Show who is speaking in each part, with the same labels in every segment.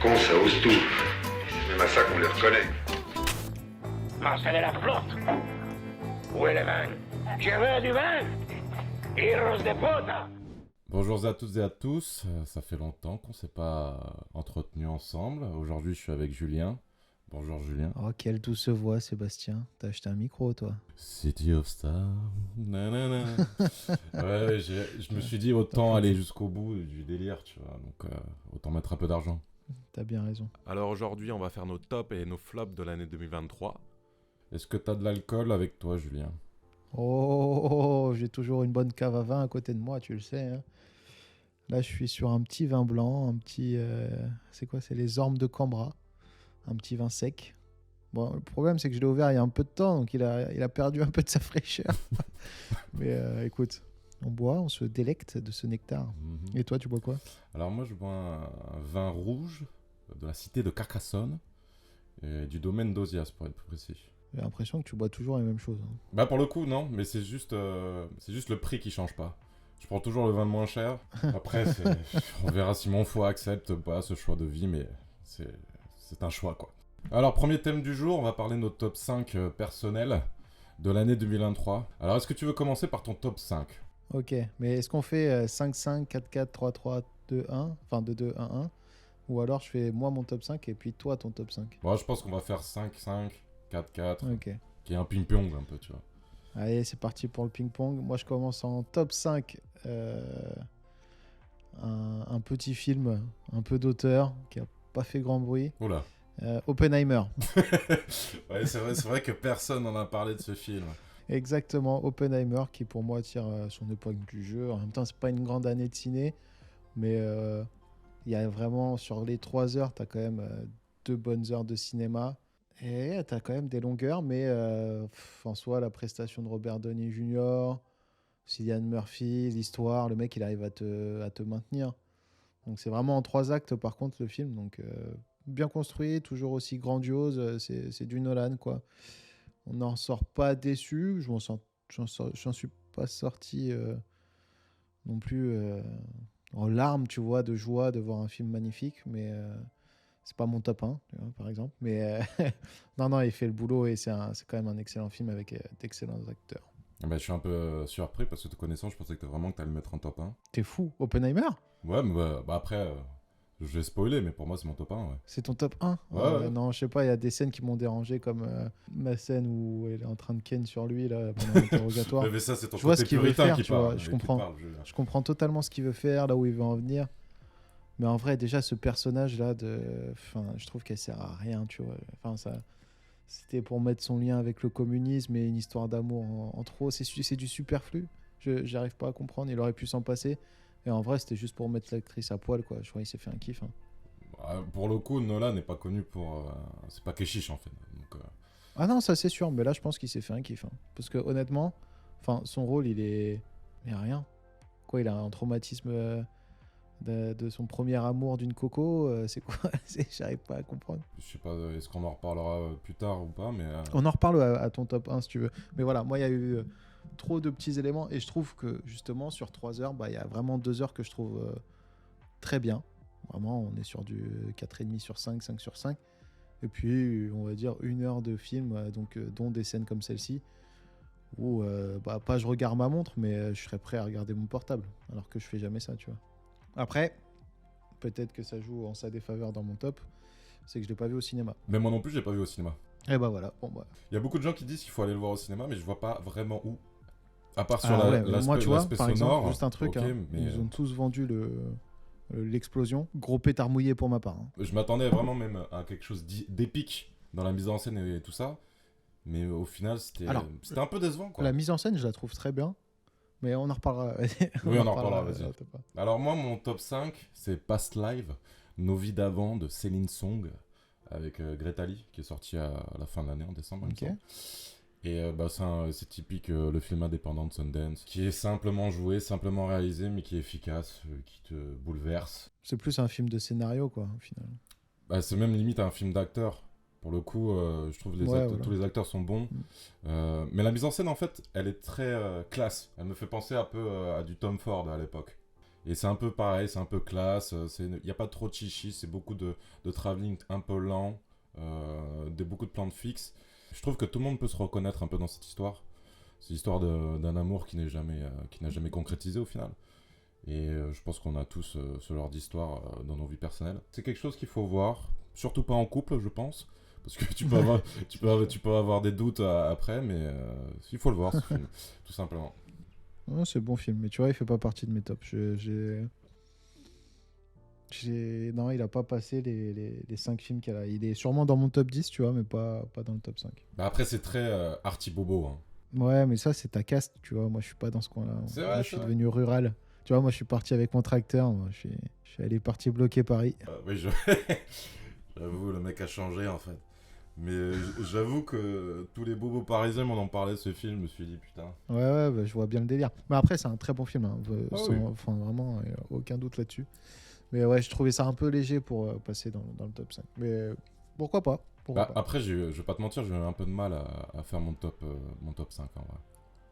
Speaker 1: Con, ça ose tout. C'est même à ça qu'on les reconnaît.
Speaker 2: Marcel est la flotte. Où est le vin? Je veux du vin. Heroes de puta.
Speaker 3: Bonjour à toutes et à tous, ça fait longtemps qu'on ne s'est pas entretenu ensemble. Aujourd'hui je suis avec Julien. Bonjour Julien.
Speaker 4: Oh, quelle douce voix, Sébastien. T'as acheté un micro, toi?
Speaker 3: City of Stars. Nanana. Ouais, je me suis dit autant aller jusqu'au bout du délire, tu vois. Donc autant mettre un peu d'argent.
Speaker 4: T'as bien raison.
Speaker 3: Alors aujourd'hui on va faire nos tops et nos flops de l'année 2023. Est-ce que t'as de l'alcool avec toi Julien?
Speaker 4: Oh, j'ai toujours une bonne cave à vin à côté de moi, tu le sais. Hein. Là, je suis sur un petit vin blanc, un petit... c'est quoi? C'est les Ormes de Cambrai. Un petit vin sec. Bon, le problème, c'est que je l'ai ouvert il y a un peu de temps, donc il a perdu un peu de sa fraîcheur. Mais écoute, on boit, on se délecte de ce nectar.
Speaker 3: Mm-hmm.
Speaker 4: Et toi, tu bois quoi?
Speaker 3: Alors moi, je bois un vin rouge de la cité de Carcassonne, et du domaine d'Ozias, pour être plus précis.
Speaker 4: J'ai l'impression que tu bois toujours les mêmes choses. Hein.
Speaker 3: Bah pour le coup, non, mais c'est juste le prix qui change pas. Je prends toujours le vin le moins cher. Après, on verra si mon foie accepte pas ce choix de vie, mais c'est un choix, quoi. Alors, premier thème du jour, on va parler de notre top 5 personnel de l'année 2023. Alors, est-ce que tu veux commencer par ton top 5 ?
Speaker 4: Ok, mais est-ce qu'on fait 5-5, 4-4, 3-3, 2-1, enfin 2-2-1-1, ou alors je fais moi mon top 5 et puis toi ton top 5?
Speaker 3: Bon, je pense qu'on va faire 5-5, 4-4,
Speaker 4: Ok.
Speaker 3: qui est un ping-pong un peu, tu vois.
Speaker 4: Allez, c'est parti pour le ping-pong. Moi, je commence en top 5. Un petit film, un peu d'auteur, qui a pas fait grand bruit.
Speaker 3: Oula.
Speaker 4: Oppenheimer.
Speaker 3: Ouais, c'est vrai que personne n'en a parlé de ce film.
Speaker 4: Exactement, Oppenheimer, qui pour moi tire son épingle du jeu. En même temps, c'est pas une grande année de ciné, mais il y a vraiment, sur les 3 heures, tu as quand même 2 bonnes heures de cinéma. Et tu as quand même des longueurs, mais en soi, la prestation de Robert Downey Jr., Cillian Murphy, l'histoire, le mec, il arrive à te maintenir. Donc c'est vraiment en 3 actes, par contre, le film. Donc bien construit, toujours aussi grandiose. C'est du Nolan, quoi. On n'en sort pas déçu. J'en suis pas sorti non plus en larmes, tu vois, de joie de voir un film magnifique. Mais c'est pas mon top 1, tu vois, par exemple. Mais non, il fait le boulot et c'est quand même un excellent film avec d'excellents acteurs.
Speaker 3: Bah, je suis un peu surpris parce que te connaissant, je pensais que vraiment que t'allais le mettre en top 1.
Speaker 4: T'es fou, Oppenheimer?
Speaker 3: Ouais, mais bah après, je vais spoiler, mais pour moi, c'est mon top 1, ouais.
Speaker 4: C'est ton top 1?
Speaker 3: Ouais.
Speaker 4: Non, je sais pas, il y a des scènes qui m'ont dérangé, comme ma scène où elle est en train de ken sur lui, là, pendant l'interrogatoire.
Speaker 3: Mais ça, c'est ton
Speaker 4: Je vois
Speaker 3: côté
Speaker 4: ce qu'il veut
Speaker 3: puritain
Speaker 4: faire,
Speaker 3: qui
Speaker 4: tu vois,
Speaker 3: parle.
Speaker 4: je comprends. Je comprends totalement ce qu'il veut faire, là où il veut en venir. Mais en vrai, déjà, ce personnage-là, je trouve qu'elle sert à rien, tu vois. Enfin, c'était pour mettre son lien avec le communisme et une histoire d'amour en trop. C'est du superflu. J'arrive pas à comprendre. Il aurait pu s'en passer. Et en vrai, c'était juste pour mettre l'actrice à poil, quoi. Je crois qu'il s'est fait un kiff. Hein.
Speaker 3: Pour le coup, Nolan n'est pas connu pour... c'est pas Keshish, en fait. Donc,
Speaker 4: Ah non, ça c'est sûr. Mais là, je pense qu'il s'est fait un kiff. Hein. Parce que honnêtement, son rôle, il est... Il n'y a rien. Quoi, il a un traumatisme... De son premier amour d'une coco, c'est quoi? J'arrive pas à comprendre.
Speaker 3: je sais pas, est-ce qu'on en reparlera plus tard ou pas, mais...
Speaker 4: On en reparle à ton top 1 si tu veux. Mais voilà, moi il y a eu trop de petits éléments et je trouve que justement sur 3 heures, il y a vraiment 2 heures que je trouve très bien. Vraiment, on est sur du 4,5 sur 5, 5 sur 5. Et puis, on va dire 1 heure de film, dont des scènes comme celle-ci, où pas je regarde ma montre, mais je serais prêt à regarder mon portable, alors que je fais jamais ça, tu vois. Après, peut-être que ça joue en sa défaveur dans mon top, c'est que je l'ai pas vu au cinéma.
Speaker 3: Mais moi non plus, je l'ai pas vu au cinéma.
Speaker 4: Et bah voilà, bon bah.
Speaker 3: Il y a beaucoup de gens qui disent qu'il faut aller le voir au cinéma, mais je vois pas vraiment où. À part sur
Speaker 4: moi, tu vois,
Speaker 3: l'aspect
Speaker 4: par
Speaker 3: sonore.
Speaker 4: exemple, juste un truc,
Speaker 3: okay,
Speaker 4: hein,
Speaker 3: mais
Speaker 4: ils ont tous vendu l'explosion. Gros pétard mouillé pour ma part. Hein.
Speaker 3: Je m'attendais vraiment même à quelque chose d'épique dans la mise en scène et tout ça. Mais au final, c'était un peu décevant, quoi.
Speaker 4: La mise en scène, je la trouve très bien. Mais on en reparlera.
Speaker 3: Oui, on en reparlera, vas-y.
Speaker 4: Pas.
Speaker 3: Alors moi, mon top 5, c'est Past Live, Nos vies d'avant de Céline Song, avec Greta Lee, qui est sorti à la fin de l'année, en décembre, il me semble. Et c'est typique le film indépendant de Sundance, qui est simplement joué, simplement réalisé, mais qui est efficace, qui te bouleverse.
Speaker 4: C'est plus un film de scénario, quoi, au final.
Speaker 3: C'est même limite un film d'acteur. Pour le coup, je trouve tous les acteurs sont bons. Mais la mise en scène, en fait, elle est très classe. Elle me fait penser un peu à du Tom Ford à l'époque. Et c'est un peu pareil, c'est un peu classe, il n'y a pas trop de chichi, c'est beaucoup de travelling un peu lent, beaucoup de plans fixes. Je trouve que tout le monde peut se reconnaître un peu dans cette histoire. C'est l'histoire d'un amour qui n'a jamais concrétisé au final. Et je pense qu'on a tous ce genre d'histoire dans nos vies personnelles. C'est quelque chose qu'il faut voir, surtout pas en couple, je pense. Parce que tu peux avoir des doutes après, mais il faut le voir, ce film, tout simplement.
Speaker 4: Ouais, c'est un bon film, mais tu vois, il fait pas partie de mes tops. Non, il a pas passé les 5 films qu'il a. Il est sûrement dans mon top 10, tu vois, mais pas dans le top 5.
Speaker 3: Bah après, c'est très arty bobo. Hein.
Speaker 4: Ouais, mais ça, c'est ta caste, tu vois. Moi, je suis pas dans ce coin-là.
Speaker 3: C'est vrai,
Speaker 4: Moi, je suis devenu rural. Tu vois, moi, je suis parti avec mon tracteur. Moi, je suis allé parti bloquer Paris.
Speaker 3: Oui, j'avoue, le mec a changé en fait. Mais j'avoue que tous les bobos parisiens m'en ont parlé de ce film, je me suis dit putain.
Speaker 4: Ouais, bah, je vois bien le délire. Mais après, c'est un très bon film. Hein.
Speaker 3: Oui.
Speaker 4: Enfin, vraiment, y a aucun doute là-dessus. Mais ouais, je trouvais ça un peu léger pour passer dans le top 5. Mais pourquoi pas, pas.
Speaker 3: Après, je vais pas te mentir, j'ai eu un peu de mal à faire mon top 5 en vrai.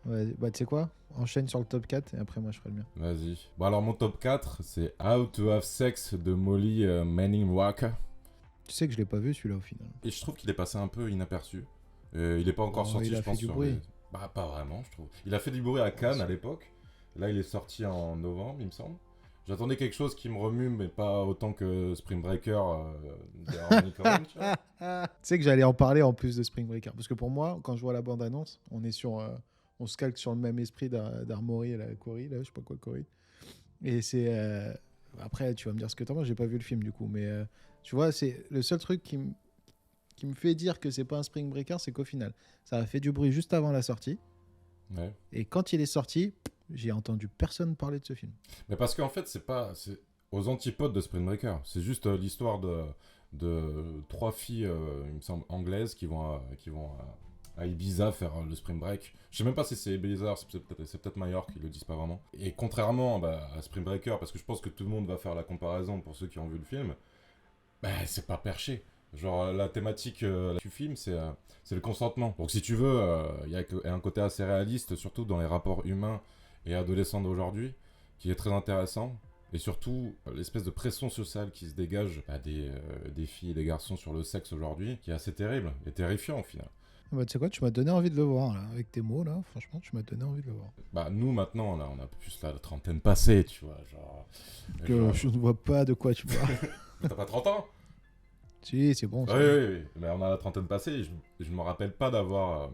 Speaker 4: Ouais, bah tu sais quoi, enchaîne sur le top 4 et après moi je ferai le mien.
Speaker 3: Vas-y. Bon alors mon top 4, c'est How to Have Sex de Molly Manning Walker.
Speaker 4: Tu sais que je l'ai pas vu celui-là au final.
Speaker 3: Et je trouve qu'il est passé un peu inaperçu. Il est pas encore sorti,
Speaker 4: il a
Speaker 3: je
Speaker 4: fait
Speaker 3: pense.
Speaker 4: du bruit.
Speaker 3: Bah pas vraiment, je trouve. Il a fait du bruit à Cannes à l'époque. Là, il est sorti en novembre, il me semble. J'attendais quelque chose qui me remue, mais pas autant que Spring Breaker d'Harmony Korine, tu vois.
Speaker 4: Tu sais que j'allais en parler en plus de Spring Breaker. Parce que pour moi, quand je vois la bande-annonce, on est sur... on se calque sur le même esprit d'Armory et la Cory, là, je sais pas quoi, Cory. Et c'est... Après, tu vas me dire ce que t'en penses, j'ai pas vu le film du coup. Mais tu vois, c'est le seul truc qui me fait dire que c'est pas un Spring Breaker, c'est qu'au final, ça a fait du bruit juste avant la sortie.
Speaker 3: Ouais.
Speaker 4: Et quand il est sorti, j'ai entendu personne parler de ce film.
Speaker 3: Mais parce qu'en fait, c'est aux antipodes de Spring Breaker. C'est juste l'histoire de 3 filles, il me semble, anglaises qui vont à Ibiza faire le Spring Break. Je sais même pas si c'est Ibiza, c'est peut-être Majorque, ils le disent pas vraiment. Et contrairement à Spring Breaker, parce que je pense que tout le monde va faire la comparaison pour ceux qui ont vu le film, bah c'est pas perché. Genre la thématique du film, c'est le consentement. Donc si tu veux, il y a un côté assez réaliste, surtout dans les rapports humains et adolescents d'aujourd'hui, qui est très intéressant. Et surtout, l'espèce de pression sociale qui se dégage des filles et des garçons sur le sexe aujourd'hui, qui est assez terrible et terrifiant au final.
Speaker 4: Bah, tu sais quoi, tu m'as donné envie de le voir, là. Avec tes mots, là. Franchement, tu m'as donné envie de le voir.
Speaker 3: Bah, nous, maintenant, là, on a plus la trentaine passée, tu vois. Genre...
Speaker 4: Je ne vois pas de quoi tu parles.
Speaker 3: T'as pas 30 ans?
Speaker 4: Si, c'est bon.
Speaker 3: Oui. Mais on a la trentaine passée et je me rappelle pas d'avoir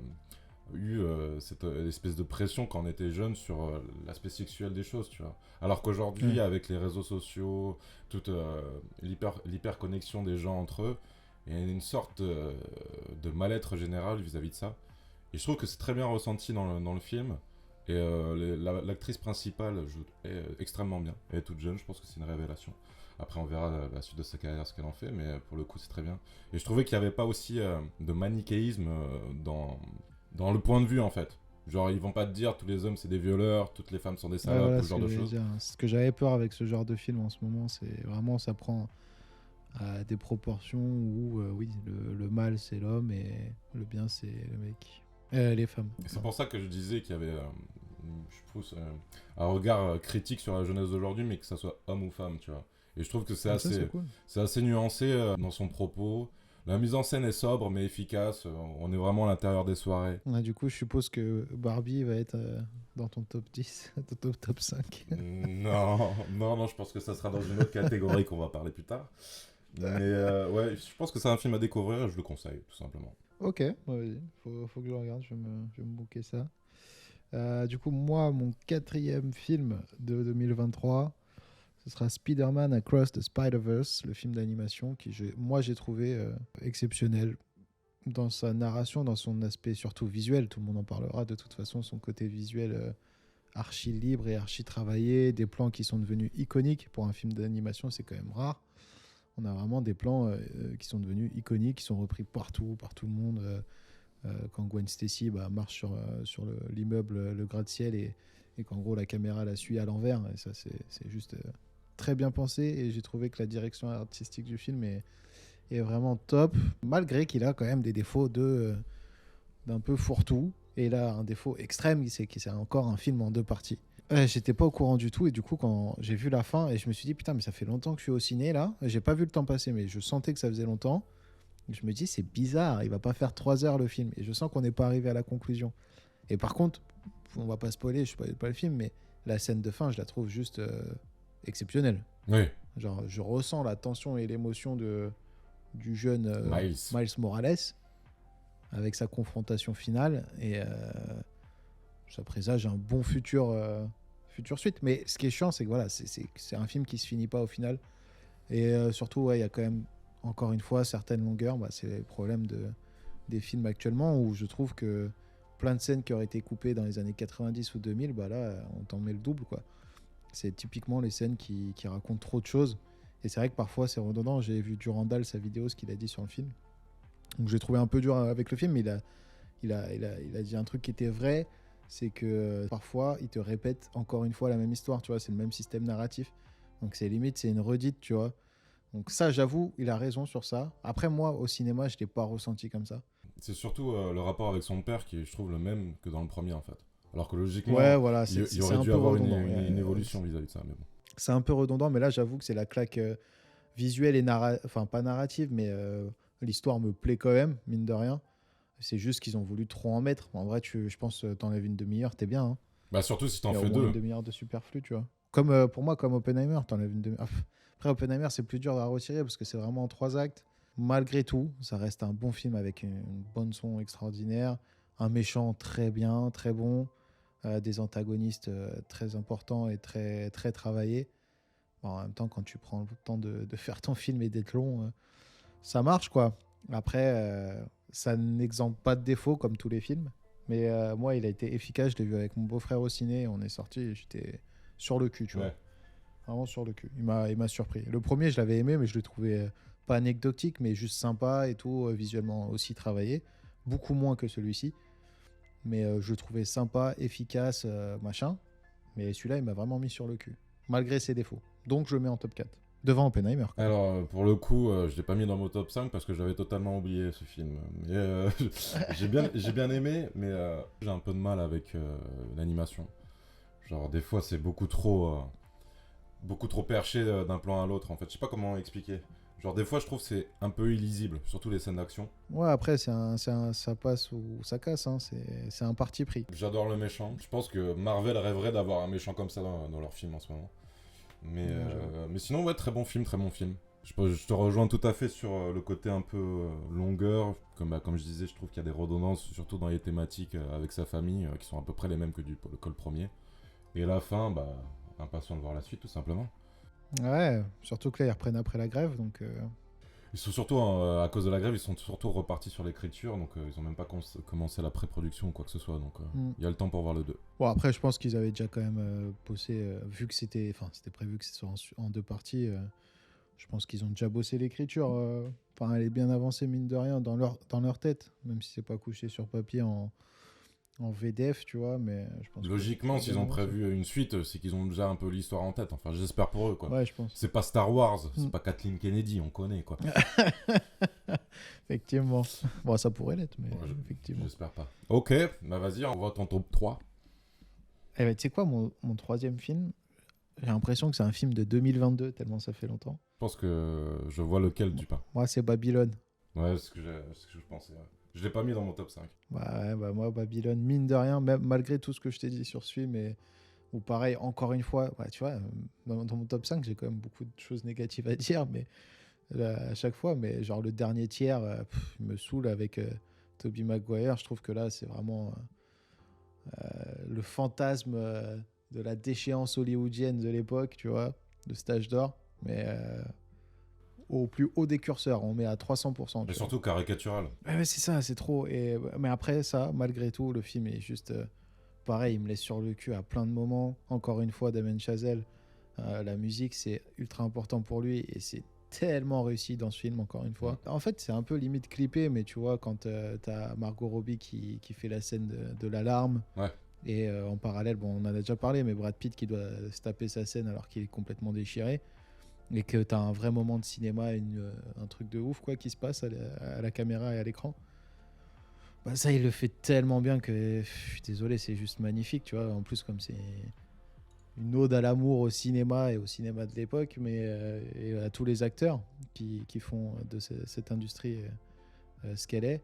Speaker 3: eu cette espèce de pression quand on était jeune sur l'aspect sexuel des choses, tu vois. Alors qu'aujourd'hui, avec les réseaux sociaux, toute l'hyper-connexion des gens entre eux, il y a une sorte de mal-être général vis-à-vis de ça. Et je trouve que c'est très bien ressenti dans le film. Et l'actrice principale joue extrêmement bien. Elle est toute jeune, je pense que c'est une révélation. Après, on verra la suite de sa carrière, ce qu'elle en fait, mais pour le coup, c'est très bien. Et je trouvais qu'il n'y avait pas aussi de manichéisme dans le point de vue, en fait. Genre, ils vont pas te dire tous les hommes c'est des violeurs, toutes les femmes sont des salopes,
Speaker 4: voilà,
Speaker 3: ce genre de choses.
Speaker 4: Ce que j'avais peur avec ce genre de film en ce moment, c'est vraiment ça prend à des proportions où, oui, le mal c'est l'homme et le bien c'est le mec. Les femmes.
Speaker 3: Et c'est pour ça que je disais qu'il y avait, je trouve, un regard critique sur la jeunesse d'aujourd'hui, mais que ça soit homme ou femme, tu vois. Et je trouve que c'est
Speaker 4: cool.
Speaker 3: assez nuancé dans son propos. La mise en scène est sobre mais efficace. On est vraiment à l'intérieur des soirées.
Speaker 4: Du coup, je suppose que Barbie va être dans ton top 10, ton top 5.
Speaker 3: Non, je pense que ça sera dans une autre catégorie qu'on va parler plus tard. Mais ouais, je pense que c'est un film à découvrir et je le conseille, tout simplement.
Speaker 4: Ok, vas-y, faut que je le regarde, je vais me booker ça. Du coup, moi, mon 4e film de 2023, ce sera Spider-Man Across the Spider-Verse, le film d'animation qui, j'ai trouvé exceptionnel dans sa narration, dans son aspect surtout visuel. Tout le monde en parlera de toute façon, son côté visuel archi libre et archi travaillé, des plans qui sont devenus iconiques. Pour un film d'animation, c'est quand même rare. On a vraiment des plans qui sont devenus iconiques, qui sont repris partout, par tout le monde. Quand Gwen Stacy marche sur l'immeuble, le gratte-ciel, et qu'en gros la caméra la suit à l'envers. Et ça, c'est juste très bien pensé. Et j'ai trouvé que la direction artistique du film est vraiment top, malgré qu'il a quand même des défauts d'un peu fourre-tout. Et là, un défaut extrême, c'est que c'est encore un film en 2 parties. Ouais, j'étais pas au courant du tout et du coup quand j'ai vu la fin et je me suis dit putain mais ça fait longtemps que je suis au ciné là, j'ai pas vu le temps passer mais je sentais que ça faisait longtemps. Je me dis c'est bizarre, il va pas faire 3 heures le film et je sens qu'on n'est pas arrivé à la conclusion. Et par contre, on va pas spoiler, je spoil pas le film mais la scène de fin je la trouve juste exceptionnelle.
Speaker 3: Oui,
Speaker 4: Genre je ressens la tension et l'émotion du jeune
Speaker 3: Miles.
Speaker 4: Miles Morales avec sa confrontation finale et ça présage un bon futur suite. Mais ce qui est chiant, c'est que voilà, c'est un film qui se finit pas au final. Et surtout, ouais, il y a quand même, encore une fois, certaines longueurs. Bah, c'est le problème des films actuellement où je trouve que plein de scènes qui auraient été coupées dans les années 90 ou 2000, bah là, on t'en met le double, quoi. C'est typiquement les scènes qui racontent trop de choses. Et c'est vrai que parfois, c'est redondant. J'ai vu Durandal, sa vidéo, ce qu'il a dit sur le film. Donc j'ai trouvé un peu dur avec le film, mais il a dit un truc qui était vrai, c'est que parfois il te répète encore une fois la même histoire, tu vois, c'est le même système narratif. Donc c'est limite, c'est une redite, tu vois. Donc ça, j'avoue, il a raison sur ça. Après moi, au cinéma, je l'ai pas ressenti comme ça.
Speaker 3: C'est surtout le rapport avec son père qui est, je trouve, le même que dans le premier en fait. Alors que logiquement,
Speaker 4: Ouais, voilà,
Speaker 3: il
Speaker 4: c'est
Speaker 3: aurait
Speaker 4: un
Speaker 3: dû
Speaker 4: peu
Speaker 3: avoir
Speaker 4: redondant.
Speaker 3: une évolution vis-à-vis de ça, mais bon.
Speaker 4: C'est un peu redondant, mais là, j'avoue que c'est la claque visuelle et enfin pas narrative, mais l'histoire me plaît quand même, mine de rien. C'est juste qu'ils ont voulu trop en mettre. En vrai, je pense t'enlèves une demi-heure, t'es bien. Hein.
Speaker 3: Bah surtout si
Speaker 4: Il
Speaker 3: t'en
Speaker 4: y a
Speaker 3: fais
Speaker 4: au moins
Speaker 3: deux.
Speaker 4: une demi-heure de superflu, tu vois. Comme pour moi, comme Oppenheimer, t'enlèves une demi-heure. Après, Oppenheimer, c'est plus dur à retirer parce que c'est vraiment en 3 actes. Malgré tout, ça reste un bon film avec une bonne son extraordinaire, un méchant très bien, très bon, des antagonistes très importants et très, très travaillés. Bon, en même temps, quand tu prends le temps de faire ton film et d'être long, ça marche, quoi. Après, ça n'exemple pas de défaut comme tous les films. Mais moi, il a été efficace. Je l'ai vu avec mon beau-frère au ciné. On est sorti et j'étais sur le cul, tu vois.
Speaker 3: Ouais.
Speaker 4: Vraiment sur le cul. Il m'a surpris. Le premier, je l'avais aimé, mais je le trouvais pas anecdotique, mais juste sympa et tout, visuellement aussi travaillé. Beaucoup moins que celui-ci. Mais je le trouvais sympa, efficace, machin. Mais celui-là, il m'a vraiment mis sur le cul. Malgré ses défauts. Donc, je le mets en top 4. Devant Oppenheimer. Quoi.
Speaker 3: Alors, pour le coup, je l'ai pas mis dans mon top 5 parce que j'avais totalement oublié ce film. Mais, j'ai bien aimé, mais j'ai un peu de mal avec l'animation. Genre, des fois, c'est beaucoup trop perché d'un plan à l'autre, en fait. Je sais pas comment expliquer. Genre, des fois, je trouve que c'est un peu illisible, surtout les scènes d'action.
Speaker 4: Ouais, après, ça passe ou ça casse. Hein. C'est un parti pris.
Speaker 3: J'adore le méchant. Je pense que Marvel rêverait d'avoir un méchant comme ça dans leur film en ce moment. Mais sinon, ouais, très bon film, très bon film. Je te rejoins tout à fait sur le côté un peu longueur. Comme je disais, je trouve qu'il y a des redondances, surtout dans les thématiques avec sa famille, qui sont à peu près les mêmes que le premier. Et la fin, bah, impatient de voir la suite, tout simplement.
Speaker 4: Ouais, surtout que là, ils reprennent après la grève. Donc,
Speaker 3: Ils sont surtout, à cause de la grève, ils sont surtout repartis sur l'écriture, donc ils ont même pas commencé la pré-production ou quoi que ce soit. Donc il y a le temps pour voir le 2.
Speaker 4: Bon, après, je pense qu'ils avaient déjà quand même bossé, vu que c'était prévu que ce soit en 2 parties. Je pense qu'ils ont déjà bossé l'écriture. Enfin, elle est bien avancée, mine de rien, dans leur tête, même si c'est pas couché sur papier en VDF, tu vois. Mais je pense
Speaker 3: Logiquement,
Speaker 4: que c'est
Speaker 3: s'ils
Speaker 4: bien
Speaker 3: ont
Speaker 4: avancé.
Speaker 3: prévu une suite, c'est qu'ils ont déjà un peu l'histoire en tête. Enfin, j'espère pour eux, quoi.
Speaker 4: Ouais, je pense.
Speaker 3: C'est pas Star Wars, c'est pas Kathleen Kennedy, on connaît, quoi.
Speaker 4: Effectivement. Bon, ça pourrait l'être, mais
Speaker 3: Ouais,
Speaker 4: effectivement.
Speaker 3: J'espère pas. Ok, bah vas-y, on voit ton top 3.
Speaker 4: Eh ben, tu sais quoi, mon troisième film, j'ai l'impression que c'est un film de 2022, tellement ça fait longtemps.
Speaker 3: Je pense que je vois lequel tu parles.
Speaker 4: Moi, c'est Babylone.
Speaker 3: Ouais, c'est ce que je pensais. Ouais. Je l'ai pas mis dans mon top 5.
Speaker 4: Ouais, bah moi, Babylone, mine de rien, même malgré tout ce que je t'ai dit sur ce film, ou pareil, encore une fois, ouais, tu vois, dans mon top 5, j'ai quand même beaucoup de choses négatives à dire, mais à chaque fois, mais genre le dernier tiers, il me saoule avec Tobey Maguire. Je trouve que là, c'est vraiment le fantasme de la déchéance hollywoodienne de l'époque, tu vois, de cet âge d'or, mais au plus haut des curseurs, on met à 300%.
Speaker 3: Mais
Speaker 4: tu vois.
Speaker 3: surtout caricatural.
Speaker 4: Ouais, mais c'est ça, c'est trop. Mais après ça, malgré tout, le film est juste pareil, il me laisse sur le cul à plein de moments. Encore une fois, Damien Chazelle, la musique, c'est ultra important pour lui et c'est tellement réussi dans ce film, encore une fois. En fait, c'est un peu limite clippé, mais tu vois, quand t'as Margot Robbie qui fait la scène de l'alarme,
Speaker 3: Ouais.
Speaker 4: et en parallèle, bon, on en a déjà parlé, mais Brad Pitt qui doit se taper sa scène alors qu'il est complètement déchiré, et que t'as un vrai moment de cinéma, un truc de ouf quoi qui se passe à la caméra et à l'écran. Bah ça, il le fait tellement bien que je suis désolé, c'est juste magnifique, tu vois. En plus, comme c'est une ode à l'amour au cinéma et au cinéma de l'époque, mais et à tous les acteurs qui font de cette industrie ce qu'elle est.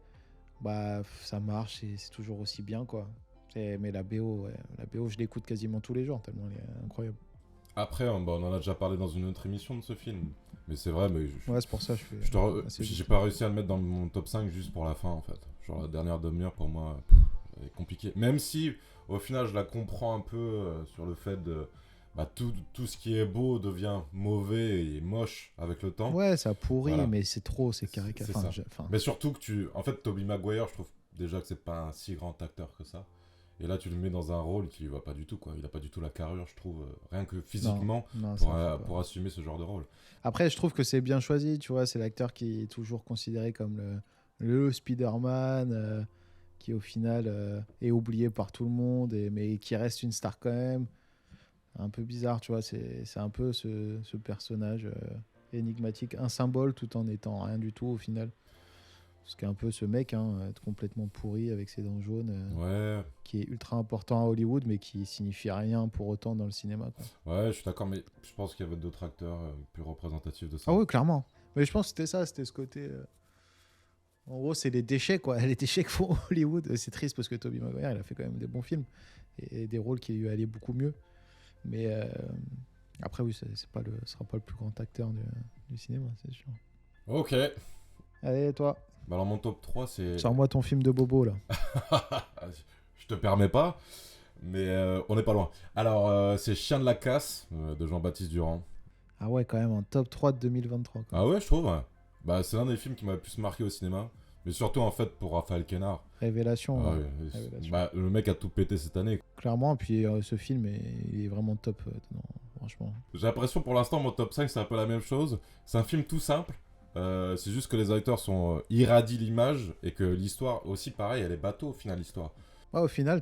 Speaker 4: Bah, ça marche et c'est toujours aussi bien, quoi. Mais la BO, ouais, la BO, je l'écoute quasiment tous les jours, tellement elle est incroyable.
Speaker 3: Après, on en a déjà parlé dans une autre émission de ce film. Mais c'est vrai, mais
Speaker 4: Ouais, c'est pour ça que je fais.
Speaker 3: j'ai pas réussi à le mettre dans mon top 5 juste pour la fin, en fait. Genre, la dernière demi-heure, pour moi, elle est compliquée. Même si, au final, je la comprends un peu sur le fait de... Bah, tout ce qui est beau devient mauvais et moche avec le temps.
Speaker 4: Ouais, ça pourrit,
Speaker 3: Voilà.
Speaker 4: mais c'est trop, c'est caricature.
Speaker 3: C'est ça. Mais surtout que En fait, Tobey Maguire, je trouve déjà que c'est pas un si grand acteur que ça. Et là, tu le mets dans un rôle qui lui va pas du tout, quoi. Il a pas du tout la carrure, je trouve, rien que physiquement,
Speaker 4: non,
Speaker 3: pour assumer ce genre de rôle.
Speaker 4: Après, je trouve que c'est bien choisi, tu vois. C'est l'acteur qui est toujours considéré comme le Spider-Man, qui au final est oublié par tout le monde, mais qui reste une star quand même. Un peu bizarre, tu vois. C'est un peu ce personnage énigmatique, un symbole tout en étant rien du tout au final. Ce qui est un peu ce mec, être complètement pourri avec ses dents jaunes, qui est ultra important à Hollywood, mais qui signifie rien pour autant dans le cinéma, quoi.
Speaker 3: Ouais, je suis d'accord, mais je pense qu'il y avait d'autres acteurs plus représentatifs de ça.
Speaker 4: Ah oui, clairement. Mais je pense que c'était ça, c'était ce côté. En gros, c'est les déchets, quoi. Les déchets que font Hollywood. C'est triste parce que Tobey Maguire, il a fait quand même des bons films et des rôles qui lui allaient beaucoup mieux. Mais après, oui, ce sera pas le plus grand acteur du cinéma, c'est sûr.
Speaker 3: Ok.
Speaker 4: Allez, toi.
Speaker 3: Bah alors, mon top 3, c'est...
Speaker 4: Sors-moi ton film de bobo, là.
Speaker 3: Je te permets pas, mais on n'est pas loin. Alors, c'est Chien de la casse, de Jean-Baptiste Durand.
Speaker 4: Ah ouais, quand même, un top 3 de 2023. Quoi.
Speaker 3: Ah ouais, je trouve, ouais. Bah, c'est l'un des films qui m'a le plus marqué au cinéma. Mais surtout, en fait, pour Raphaël Quenard.
Speaker 4: Révélation.
Speaker 3: Ah,
Speaker 4: ouais.
Speaker 3: ouais,
Speaker 4: Révélation.
Speaker 3: Bah, le mec a tout pété cette année.
Speaker 4: Clairement, puis ce film, il est vraiment top, franchement.
Speaker 3: J'ai l'impression, pour l'instant, mon top 5, c'est un peu la même chose. C'est un film tout simple. C'est juste que les acteurs sont irradient l'image et que l'histoire aussi pareil, elle est bateau au final l'histoire.
Speaker 4: Ouais, au final,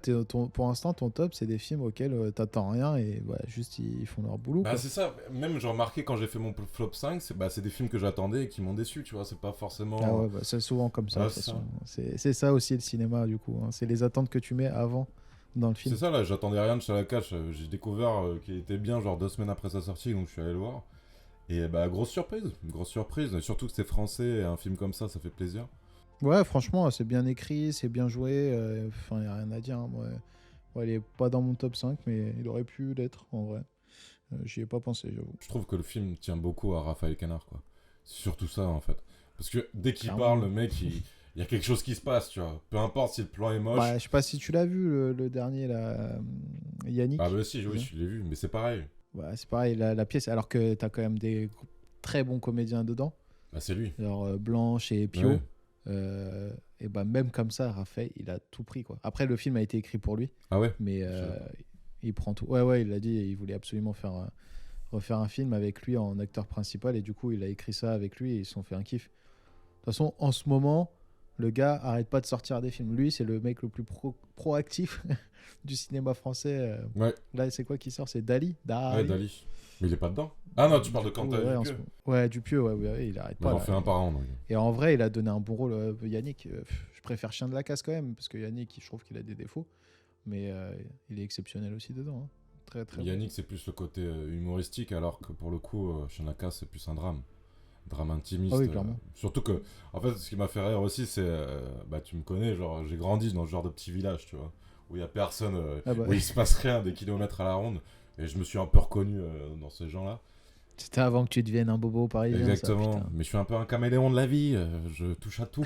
Speaker 4: pour l'instant, ton top, c'est des films auxquels t'attends rien et juste ils font leur boulot.
Speaker 3: Bah
Speaker 4: quoi.
Speaker 3: c'est ça, même j'ai remarqué quand j'ai fait mon flop 5, c'est des films que j'attendais et qui m'ont déçu, tu vois, c'est pas forcément...
Speaker 4: Ah ouais, c'est souvent comme ça.
Speaker 3: Ouais,
Speaker 4: De toute façon. C'est ça aussi le cinéma, du coup. C'est les attentes que tu mets avant dans le film.
Speaker 3: C'est ça, là, j'attendais rien de Chez la Cache, j'ai découvert qu'il était bien genre 2 semaines après sa sortie, donc je suis allé le voir. Et bah grosse surprise, et surtout que c'est français, et un film comme ça fait plaisir.
Speaker 4: Ouais, franchement, c'est bien écrit, c'est bien joué. Enfin, y a rien à dire. Moi, il est pas dans mon top 5, mais il aurait pu l'être, en vrai. J'y ai pas pensé, j'avoue.
Speaker 3: Je trouve que le film tient beaucoup à Raphaël Quenard, quoi. C'est surtout ça, en fait. Parce que dès qu'il
Speaker 4: Clairement.
Speaker 3: parle, le mec, il y a quelque chose qui se passe, tu vois. Peu importe si le plan est moche.
Speaker 4: Bah, je sais pas si tu l'as vu, le dernier, là, Yannick.
Speaker 3: Ah bah si, oui, je l'ai vu, mais c'est pareil.
Speaker 4: Ouais, c'est pareil, la pièce, alors que t'as quand même des très bons comédiens dedans.
Speaker 3: Bah c'est lui.
Speaker 4: Genre Blanche et Pio.
Speaker 3: Ouais.
Speaker 4: Et bah même comme ça, Raphaël, il a tout pris, quoi. Après, le film a été écrit pour lui,
Speaker 3: Ah ouais.
Speaker 4: mais il prend tout. Ouais, il l'a dit, il voulait absolument refaire un film avec lui en acteur principal, et du coup, il a écrit ça avec lui, et ils se sont fait un kiff. De toute façon, en ce moment, le gars arrête pas de sortir des films. Lui, c'est le mec le plus proactif du cinéma français.
Speaker 3: Ouais.
Speaker 4: Là, c'est quoi qui sort? C'est Dali.
Speaker 3: Ouais, Dali. Mais il est pas dedans. Ah non, tu parles de Quentin
Speaker 4: ouais,
Speaker 3: Dupieux.
Speaker 4: Ouais, Dupieux, ouais, il arrête pas.
Speaker 3: On en
Speaker 4: là.
Speaker 3: fait un par an, donc.
Speaker 4: Et en vrai, il a donné un bon rôle. Yannick, je préfère Chien de la Casse quand même, parce que Yannick, je trouve qu'il a des défauts, mais il est exceptionnel aussi dedans. Hein. Très, très
Speaker 3: Yannick, c'est plus le côté humoristique, alors que pour le coup, Chien de la Casse, c'est plus un drame. Drame intimiste.
Speaker 4: Ah oui, clairement.
Speaker 3: Surtout que, en fait, ce qui m'a fait rire aussi, c'est, bah tu me connais, genre, j'ai grandi dans ce genre de petit village, tu vois, où il y a personne, où il se passe rien des kilomètres à la ronde, et je me suis un peu reconnu dans ces gens-là.
Speaker 4: C'était avant que tu deviennes un bobo parisien.
Speaker 3: Exactement,
Speaker 4: ça,
Speaker 3: mais je suis un peu un caméléon de la vie, je touche à tout.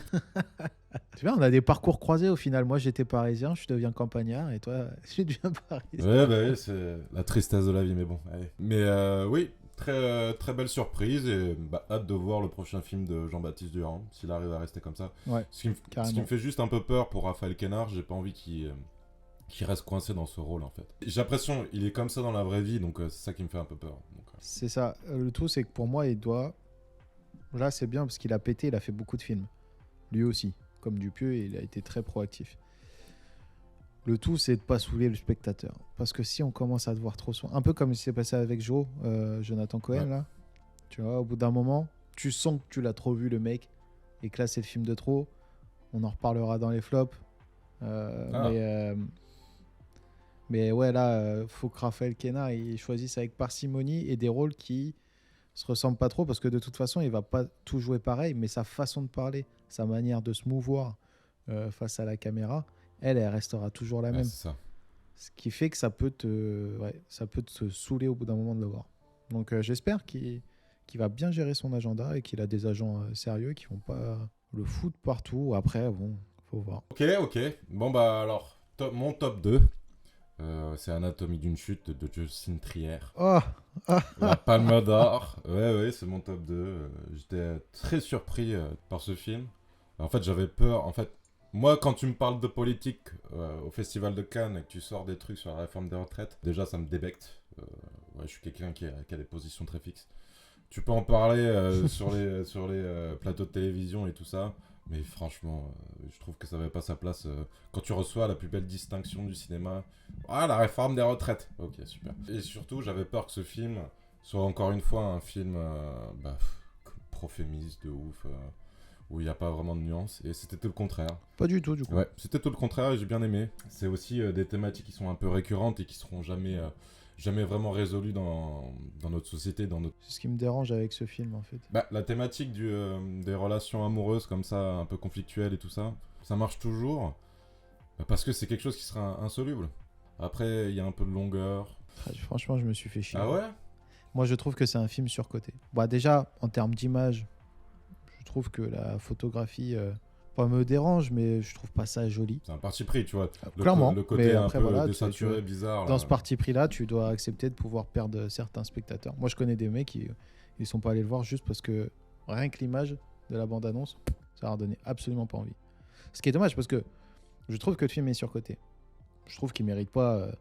Speaker 4: Tu vois, on a des parcours croisés au final. Moi, j'étais parisien, je deviens campagnard, et toi, tu deviens parisien.
Speaker 3: Ouais, bah oui, c'est la tristesse de la vie, mais bon, allez. Mais oui, très belle surprise, et bah, hâte de voir le prochain film de Jean-Baptiste Durand, s'il arrive à rester comme ça.
Speaker 4: Ouais,
Speaker 3: Ce qui me fait juste un peu peur pour Raphaël Quenard, j'ai pas envie qu'il reste coincé dans ce rôle, en fait. J'ai l'impression il est comme ça dans la vraie vie, donc c'est ça qui me fait un peu peur. Donc,
Speaker 4: c'est ça. Le tout, c'est que pour moi, il doit... Là, c'est bien, parce qu'il a pété, il a fait beaucoup de films. Lui aussi, comme Dupieux, il a été très proactif. Le tout, c'est de pas saouler le spectateur. Parce que si on commence à te voir trop souvent, un peu comme il s'est passé avec Joe, Jonathan Cohen,
Speaker 3: Ouais.
Speaker 4: là, tu vois, au bout d'un moment, tu sens que tu l'as trop vu, le mec, et que là, c'est le film de trop. On en reparlera dans les flops. Mais Mais ouais, là, faut que Raphaël Quenard il choisisse avec parcimonie et des rôles qui se ressemblent pas trop parce que de toute façon, il va pas tout jouer pareil, mais sa façon de parler, sa manière de se mouvoir face à la caméra, elle restera toujours la
Speaker 3: Ouais,
Speaker 4: même.
Speaker 3: c'est ça.
Speaker 4: Ce qui fait que ça peut te saouler au bout d'un moment de le voir. Donc j'espère qu'il va bien gérer son agenda et qu'il a des agents sérieux qui vont pas le foutre partout. Après, bon, faut voir.
Speaker 3: Ok. Bon, bah alors, mon top 2, c'est Anatomie d'une chute de Jocelyn Trier.
Speaker 4: Oh,
Speaker 3: La Palme d'Or. Ouais, c'est mon top 2. J'étais très surpris par ce film. En fait, j'avais peur. En fait, moi, quand tu me parles de politique au Festival de Cannes et que tu sors des trucs sur la réforme des retraites, déjà, ça me débecte. Ouais, je suis quelqu'un qui a des positions très fixes. Tu peux en parler sur les plateaux de télévision et tout ça, mais franchement, je trouve que ça n'avait pas sa place. Quand tu reçois la plus belle distinction du cinéma, ah, la réforme des retraites. Ok, super. Et surtout, j'avais peur que ce film soit encore une fois un film pro-féministe de ouf, où il n'y a pas vraiment de nuances, et c'était tout le contraire.
Speaker 4: pas du tout, du coup.
Speaker 3: Ouais, c'était tout le contraire et j'ai bien aimé. C'est aussi des thématiques qui sont un peu récurrentes et qui seront jamais vraiment résolues dans notre société, dans notre...
Speaker 4: C'est ce qui me dérange avec ce film, en fait.
Speaker 3: Bah, la thématique des relations amoureuses comme ça, un peu conflictuelles et tout ça, ça marche toujours parce que c'est quelque chose qui sera insoluble. Après, il y a un peu de longueur.
Speaker 4: Franchement, je me suis fait chier.
Speaker 3: Ah ouais?
Speaker 4: Moi, je trouve que c'est un film surcoté. Bah, déjà, en termes d'image, je trouve que la photographie, pas me dérange, mais je trouve pas ça joli.
Speaker 3: C'est un parti pris, tu vois.
Speaker 4: Clairement.
Speaker 3: Le côté
Speaker 4: Mais
Speaker 3: un
Speaker 4: après,
Speaker 3: peu
Speaker 4: voilà,
Speaker 3: désaturé, bizarre.
Speaker 4: dans
Speaker 3: là.
Speaker 4: ce parti pris-là, tu dois accepter de pouvoir perdre certains spectateurs. Moi, je connais des mecs qui ils sont pas allés le voir juste parce que rien que l'image de la bande-annonce, ça leur donnait absolument pas envie. Ce qui est dommage parce que je trouve que le film est surcoté. Je trouve qu'il mérite pas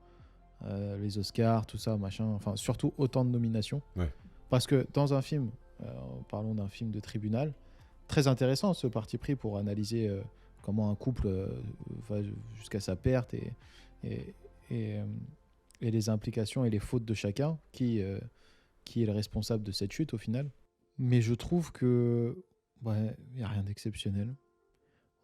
Speaker 4: les Oscars, tout ça, machin. Enfin, surtout autant de nominations.
Speaker 3: Ouais.
Speaker 4: Parce que dans un film, parlons d'un film de tribunal, très intéressant ce parti pris pour analyser comment un couple va jusqu'à sa perte et, et, et les implications et les fautes de chacun, qui est le responsable de cette chute au final. Mais je trouve que il n'y a rien d'exceptionnel.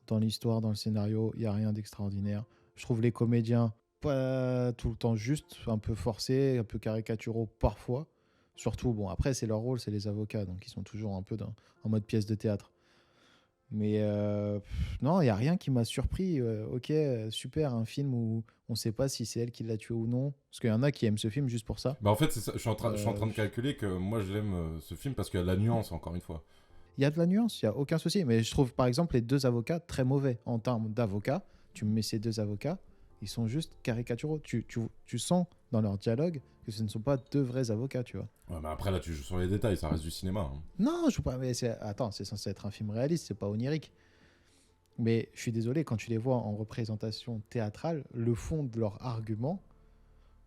Speaker 4: Dans l'histoire, dans le scénario, il n'y a rien d'extraordinaire. Je trouve les comédiens pas tout le temps juste, un peu forcés, un peu caricaturaux parfois. Surtout, bon, après, c'est leur rôle, c'est les avocats, donc ils sont toujours un peu en mode pièce de théâtre. Mais non, il n'y a rien qui m'a surpris. Ok, super, un film où on ne sait pas si c'est elle qui l'a tué ou non. Parce qu'il y en a qui aiment ce film juste pour ça.
Speaker 3: Bah en fait, c'est ça. Je suis en train de calculer que moi, je l'aime ce film parce qu'il y a de la nuance, encore une fois.
Speaker 4: Il y a de la nuance, il n'y a aucun souci. Mais je trouve, par exemple, les deux avocats très mauvais en termes d'avocats. Tu me mets ces deux avocats, ils sont juste caricaturaux. Tu sens dans leur dialogue que ce ne sont pas deux vrais avocats, tu vois.
Speaker 3: Ouais, mais après, là, tu joues sur les détails, ça reste du cinéma. Hein.
Speaker 4: Non, je joue pas. Mais attends, c'est censé être un film réaliste, c'est pas onirique. Mais je suis désolé, quand tu les vois en représentation théâtrale, le fond de leur argument,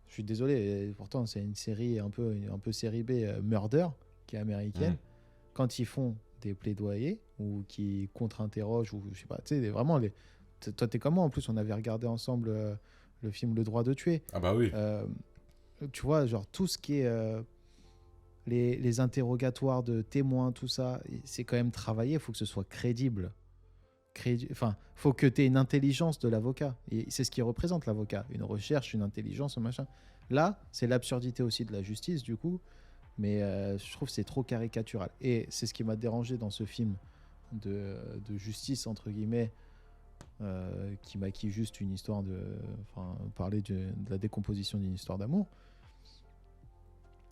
Speaker 4: je suis désolé, et pourtant c'est une série un peu série B, Murder, qui est américaine. Quand ils font des plaidoyers ou qui contre-interrogent, ou je sais pas, tu sais, vraiment, toi t'es comme moi, en plus on avait regardé ensemble le film Le droit de tuer.
Speaker 3: Ah bah oui.
Speaker 4: Tu vois, genre tout ce qui est les interrogatoires de témoins, tout ça, c'est quand même travaillé, il faut que ce soit crédible. Enfin, faut que tu aies une intelligence de l'avocat. Et c'est ce qui représente l'avocat. Une recherche, une intelligence, un machin. Là, c'est l'absurdité aussi de la justice, du coup. Mais je trouve que c'est trop caricatural. Et c'est ce qui m'a dérangé dans ce film de justice, entre guillemets, qui maquille juste une histoire de... Enfin, parler de la décomposition d'une histoire d'amour.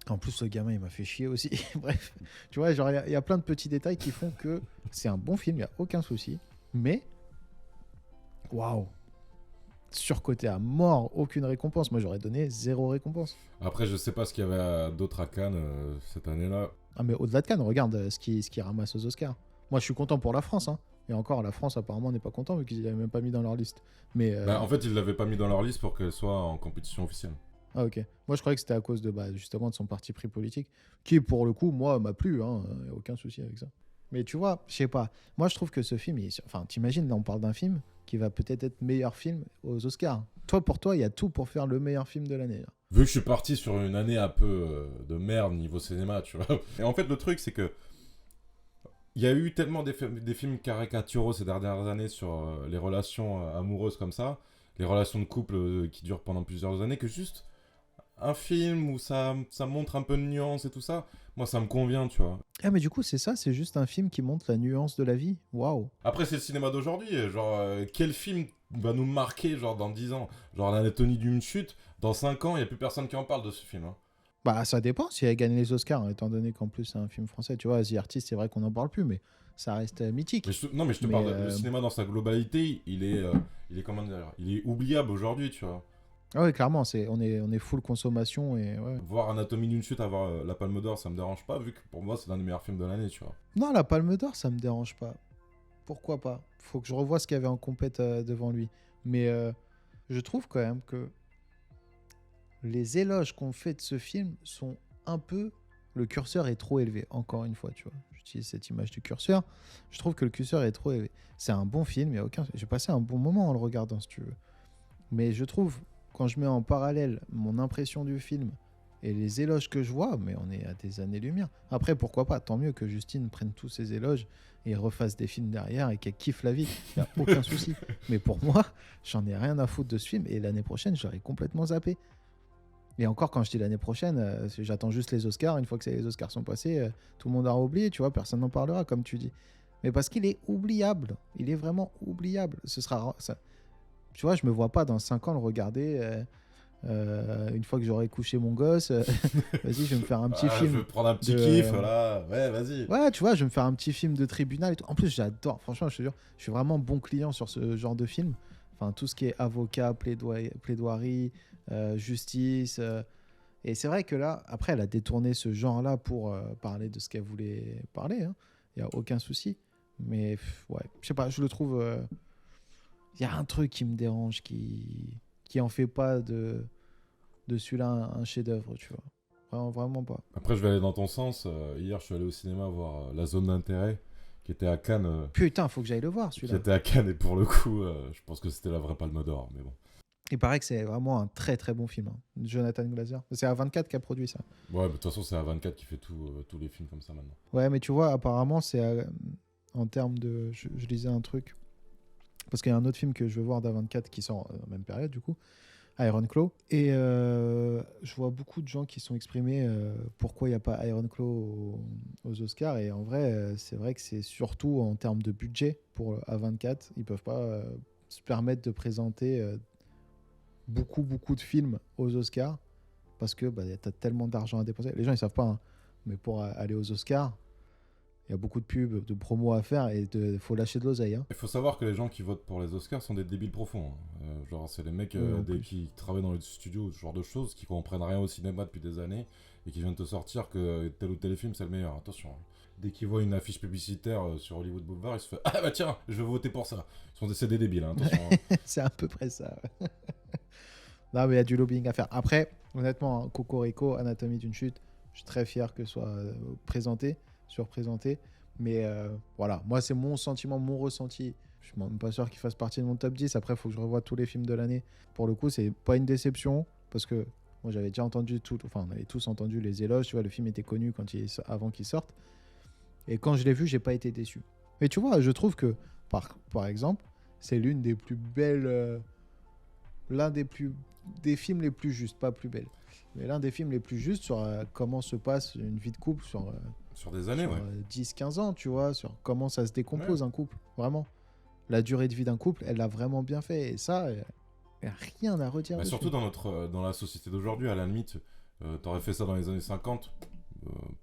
Speaker 4: En plus, le gamin, il m'a fait chier aussi. Bref, tu vois, genre, il y a plein de petits détails qui font que c'est un bon film, il n'y a aucun souci. Mais, waouh, surcoté à mort, aucune récompense. Moi, j'aurais donné 0 récompense.
Speaker 3: Après, je sais pas ce qu'il y avait d'autre à Cannes cette année-là.
Speaker 4: Ah, mais au-delà de Cannes, regarde ce qui ramasse aux Oscars. Moi, je suis content pour la France, hein. Et encore, la France, apparemment, n'est pas content vu qu'ils ne l'avaient même pas mis dans leur liste. Mais,
Speaker 3: Bah, en fait, ils l'avaient pas mis dans leur liste pour qu'elle soit en compétition officielle.
Speaker 4: Ah, ok. Moi, je croyais que c'était à cause de, justement, de son parti pris politique, qui, pour le coup, moi, m'a plu. Hein. Y a aucun souci avec ça. Mais tu vois, je sais pas. Moi, je trouve que ce film, enfin, t'imagines, là, on parle d'un film qui va peut-être être meilleur film aux Oscars. Pour toi, il y a tout pour faire le meilleur film de l'année. Là.
Speaker 3: Vu que je suis parti sur une année un peu de merde niveau cinéma, tu vois. Et en fait, le truc, c'est que il y a eu tellement des films caricaturaux ces dernières années sur les relations amoureuses comme ça, les relations de couple qui durent pendant plusieurs années que juste un film où ça montre un peu de nuance et tout ça. Moi, ça me convient, tu vois.
Speaker 4: Ah, mais du coup, c'est ça, c'est juste un film qui montre la nuance de la vie. Waouh.
Speaker 3: Après, c'est le cinéma d'aujourd'hui. Genre, quel film va nous marquer, genre, dans 10 ans? Genre, l'anatomie d'une chute, dans 5 ans, il n'y a plus personne qui en parle de ce film. Hein.
Speaker 4: Bah, ça dépend si elle gagne les Oscars, étant donné qu'en plus, c'est un film français. Tu vois, The Artist, c'est vrai qu'on n'en parle plus, mais ça reste mythique.
Speaker 3: Non, mais je te
Speaker 4: Mais,
Speaker 3: parle, le cinéma dans sa globalité, il est comment dire, il est oubliable aujourd'hui, tu vois.
Speaker 4: Ah oui, clairement, on est full consommation et ouais.
Speaker 3: Voir Anatomie d'une chute avoir la Palme d'Or, ça me dérange pas, vu que pour moi, c'est l'un des meilleurs films de l'année, tu vois.
Speaker 4: Non, la Palme d'Or, ça me dérange pas. Pourquoi pas? Faut que je revoie ce qu'il y avait en compète devant lui. Mais je trouve quand même que les éloges qu'on fait de ce film sont un peu... Le curseur est trop élevé, encore une fois, tu vois. J'utilise cette image du curseur. Je trouve que le curseur est trop élevé. C'est un bon film, j'ai passé un bon moment en le regardant, si tu veux. Mais je trouve, quand je mets en parallèle mon impression du film et les éloges que je vois, mais on est à des années-lumière. Après, pourquoi pas? Tant mieux que Justine prenne tous ces éloges et refasse des films derrière et qu'elle kiffe la vie. Il n'y a aucun souci. Mais pour moi, j'en ai rien à foutre de ce film et l'année prochaine, j'aurais complètement zappé. Et encore, quand je dis l'année prochaine, j'attends juste les Oscars. Une fois que les Oscars sont passés, tout le monde aura oublié, tu vois, personne n'en parlera, comme tu dis. Mais parce qu'il est oubliable. Il est vraiment oubliable. Ce sera... Ça... Tu vois, je me vois pas dans 5 ans le regarder... une fois que j'aurai couché mon gosse, vas-y, je vais me faire un petit film.
Speaker 3: Je vais prendre un petit kiff, là. Ouais, vas-y.
Speaker 4: Ouais, tu vois, je vais me faire un petit film de tribunal et tout. En plus, j'adore, franchement, je te jure, je suis vraiment bon client sur ce genre de film. Enfin, tout ce qui est avocat, plaidoirie, justice. Et c'est vrai que là, après, elle a détourné ce genre-là pour parler de ce qu'elle voulait parler. Hein. Il n'y a aucun souci. Mais ouais, je sais pas, je le trouve... Il y a un truc qui me dérange, qui en fait pas de celui-là un chef-d'œuvre, tu vois. Vraiment pas.
Speaker 3: Après, je vais aller dans ton sens. Hier, je suis allé au cinéma voir La Zone d'intérêt, qui était à Cannes.
Speaker 4: Putain, faut que j'aille le voir, celui-là.
Speaker 3: Qui était à Cannes, et pour le coup, je pense que c'était la vraie Palme d'Or, mais bon.
Speaker 4: Il paraît que c'est vraiment un très très bon film. Hein. Jonathan Glazer. C'est A24 qui a produit ça.
Speaker 3: Ouais, de toute façon, c'est A24 qui fait tous les films comme ça maintenant.
Speaker 4: Ouais, mais tu vois, apparemment, c'est en termes de... Je lisais un truc. Parce qu'il y a un autre film que je veux voir d'A24 qui sort en même période, du coup. Iron Claw. Et je vois beaucoup de gens qui sont exprimés pourquoi il n'y a pas Iron Claw aux Oscars. Et en vrai, c'est vrai que c'est surtout en termes de budget pour A24. Ils ne peuvent pas se permettre de présenter beaucoup de films aux Oscars parce que tu as tellement d'argent à dépenser. Les gens, ils ne savent pas, hein, mais pour aller aux Oscars, il y a beaucoup de pubs, de promos à faire et il faut lâcher de l'oseille. Hein.
Speaker 3: Il faut savoir que les gens qui votent pour les Oscars sont des débiles profonds. Hein. Genre, c'est les mecs qui travaillent dans les studios, ce genre de choses, qui comprennent rien au cinéma depuis des années et qui viennent te sortir que tel ou tel film c'est le meilleur. Attention. Hein. Dès qu'ils voient une affiche publicitaire sur Hollywood Boulevard, ils se font ah bah tiens, je vais voter pour ça. C'est des débiles, hein, attention. Hein.
Speaker 4: C'est à peu près ça. Non, mais il y a du lobbying à faire. Après, honnêtement, hein, Cocorico, Anatomie d'une chute, je suis très fier que ce soit surprésenté. Mais voilà, moi, c'est mon sentiment, mon ressenti. Je suis même pas sûr qu'il fasse partie de mon top 10. Après, il faut que je revoie tous les films de l'année. Pour le coup, c'est pas une déception parce que moi, j'avais déjà entendu on avait tous entendu les éloges. Tu vois, le film était connu avant qu'il sorte. Et quand je l'ai vu, j'ai pas été déçu. Mais tu vois, je trouve que, par exemple, c'est l'une des plus belles... des films les plus justes, pas plus belles. Mais l'un des films les plus justes sur comment se passe une vie de couple
Speaker 3: sur des années, ouais.
Speaker 4: 10-15 ans, tu vois, sur comment ça se décompose un couple, vraiment. La durée de vie d'un couple, elle l'a vraiment bien fait. Et ça, il n'y a rien à redire dessus.
Speaker 3: Surtout dans la société d'aujourd'hui, à la limite, t'aurais fait ça dans les années 50,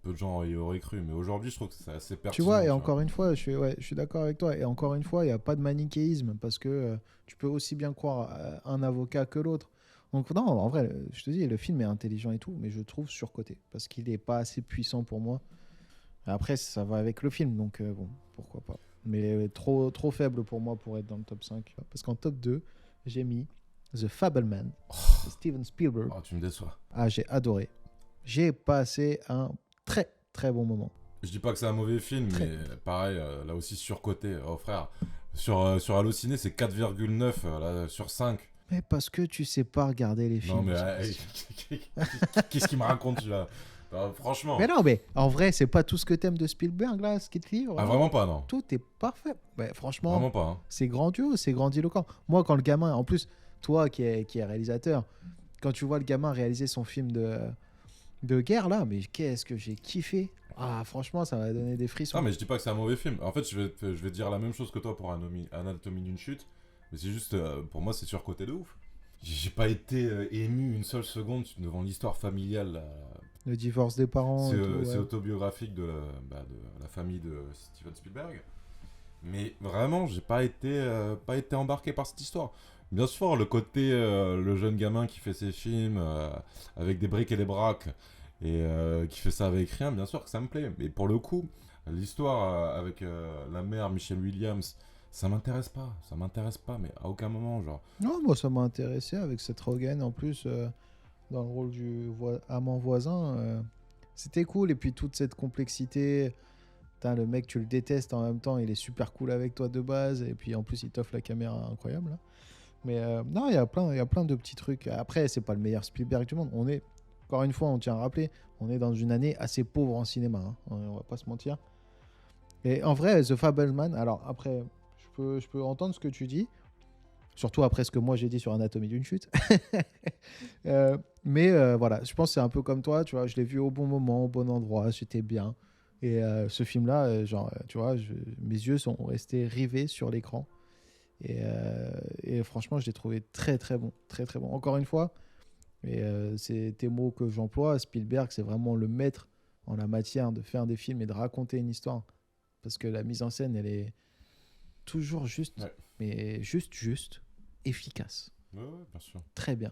Speaker 3: peu de gens y auraient cru. Mais aujourd'hui, je trouve que c'est assez pertinent.
Speaker 4: Tu vois, et encore une fois, je suis d'accord avec toi. Et encore une fois, il n'y a pas de manichéisme parce que tu peux aussi bien croire à un avocat que l'autre. Donc non, en vrai, je te dis, le film est intelligent et tout, mais je trouve surcoté parce qu'il n'est pas assez puissant pour moi. Après, ça va avec le film, donc bon, pourquoi pas. Mais trop faible pour moi pour être dans le top 5. Parce qu'en top 2, j'ai mis The Fabelman de Steven Spielberg.
Speaker 3: Oh, tu me déçois.
Speaker 4: Ah, j'ai adoré. J'ai passé un très très bon moment.
Speaker 3: Je dis pas que c'est un mauvais film, mais pareil, là aussi surcoté. Oh frère, sur Allociné, c'est 4,9 sur 5.
Speaker 4: Mais parce que tu sais pas regarder les films.
Speaker 3: Non, mais qu'est-ce qu'il me raconte là? Franchement.
Speaker 4: Mais non, mais en vrai, c'est pas tout ce que t'aimes de Spielberg là, ce qu'il te livre.
Speaker 3: Ah, vraiment pas, non.
Speaker 4: Tout est parfait. Ouais, franchement,
Speaker 3: vraiment pas. Hein.
Speaker 4: C'est grandiose, c'est grandiloquent. Moi, quand le gamin, en plus, toi qui est réalisateur, quand tu vois le gamin réaliser son film de guerre, là, mais qu'est-ce que j'ai kiffé. Ah, franchement, ça m'a donné des frissons.
Speaker 3: Ah, mais je dis pas que c'est un mauvais film. En fait, je vais dire la même chose que toi pour Anatomie d'une chute. Mais c'est juste, pour moi, c'est surcoté de ouf. J'ai pas été ému une seule seconde devant l'histoire familiale.
Speaker 4: Le divorce des parents.
Speaker 3: C'est autobiographique de la famille de Steven Spielberg. Mais vraiment, j'ai pas été embarqué par cette histoire. Bien sûr, le côté, le jeune gamin qui fait ses films avec des briques et des braques et qui fait ça avec rien, bien sûr que ça me plaît. Mais pour le coup, l'histoire avec la mère Michelle Williams, ça m'intéresse pas, mais à aucun moment, genre.
Speaker 4: Non, moi, ça m'a intéressé avec Seth Rogen en plus, dans le rôle du amant voisin. C'était cool. Et puis, toute cette complexité. Putain, le mec, tu le détestes en même temps, il est super cool avec toi de base. Et puis, en plus, il t'offre la caméra incroyable. Là. Mais non, il y a plein de petits trucs. Après, c'est pas le meilleur Spielberg du monde. Encore une fois, on tient à rappeler, on est dans une année assez pauvre en cinéma. Hein. On va pas se mentir. Et en vrai, The Fabelman, alors après, je peux entendre ce que tu dis. Surtout après ce que moi j'ai dit sur Anatomie d'une chute. Mais voilà, je pense que c'est un peu comme toi, tu vois, je l'ai vu au bon moment, au bon endroit, j'étais bien. Et ce film-là, tu vois, mes yeux sont restés rivés sur l'écran. Et franchement, je l'ai trouvé très très bon, très très bon. Encore une fois, et c'est tes mots que j'emploie, Spielberg, c'est vraiment le maître en la matière de faire des films et de raconter une histoire. Parce que la mise en scène, elle est toujours juste, mais juste, efficace.
Speaker 3: Ouais, bien sûr.
Speaker 4: Très bien.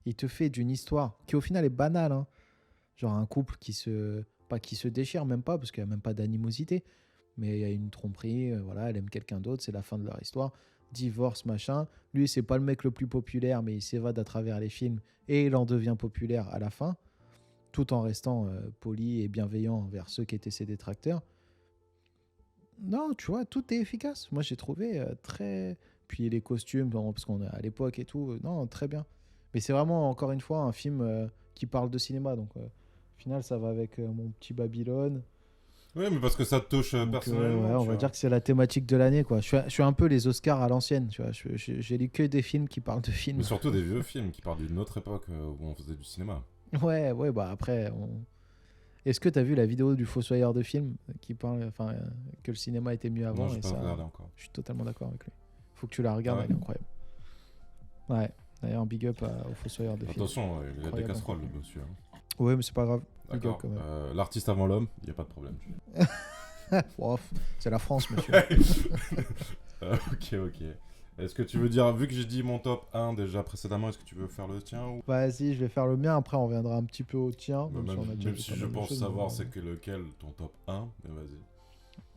Speaker 4: Il te fait d'une histoire qui au final est banale, hein. Genre un couple qui se déchire, même pas, parce qu'il n'y a même pas d'animosité, mais il y a une tromperie, voilà, elle aime quelqu'un d'autre, c'est la fin de leur histoire, divorce, machin. Lui, c'est pas le mec le plus populaire, mais il s'évade à travers les films et il en devient populaire à la fin, tout en restant poli et bienveillant envers ceux qui étaient ses détracteurs. Non, tu vois, tout est efficace. Moi, j'ai trouvé très... Puis les costumes, parce qu'on est à l'époque et tout, non, très bien. Mais c'est vraiment, encore une fois, un film qui parle de cinéma. Donc, au final, ça va avec mon petit Babylone.
Speaker 3: Oui, mais parce que ça te touche personnellement.
Speaker 4: Ouais, on va dire que c'est la thématique de l'année, quoi. Je suis un peu les Oscars à l'ancienne, tu vois. J'ai lu que des films qui parlent de films.
Speaker 3: Mais surtout des vieux films qui parlent d'une autre époque où on faisait du cinéma.
Speaker 4: Ouais, bah après... Est-ce que tu as vu la vidéo du Fossoyeur de film qui parle, que le cinéma était mieux avant?
Speaker 3: Non, j'ai pas regardé encore.
Speaker 4: Je suis totalement d'accord avec lui. Faut que tu la regardes, elle est incroyable. Ouais, d'ailleurs, big up au Fossoyeur de film.
Speaker 3: Attention, il y a des casseroles, le monsieur.
Speaker 4: Ouais, mais c'est pas grave.
Speaker 3: D'accord.
Speaker 4: Quand même.
Speaker 3: L'artiste avant l'homme, il n'y a pas de problème.
Speaker 4: Oh, c'est la France, monsieur.
Speaker 3: Ok. Est-ce que tu veux dire, vu que j'ai dit mon top 1 déjà précédemment, est-ce que tu veux faire le tien ou...
Speaker 4: Vas-y, je vais faire le mien, après on reviendra un petit peu au tien.
Speaker 3: Même si je pense savoir c'est lequel ton top 1, mais vas-y.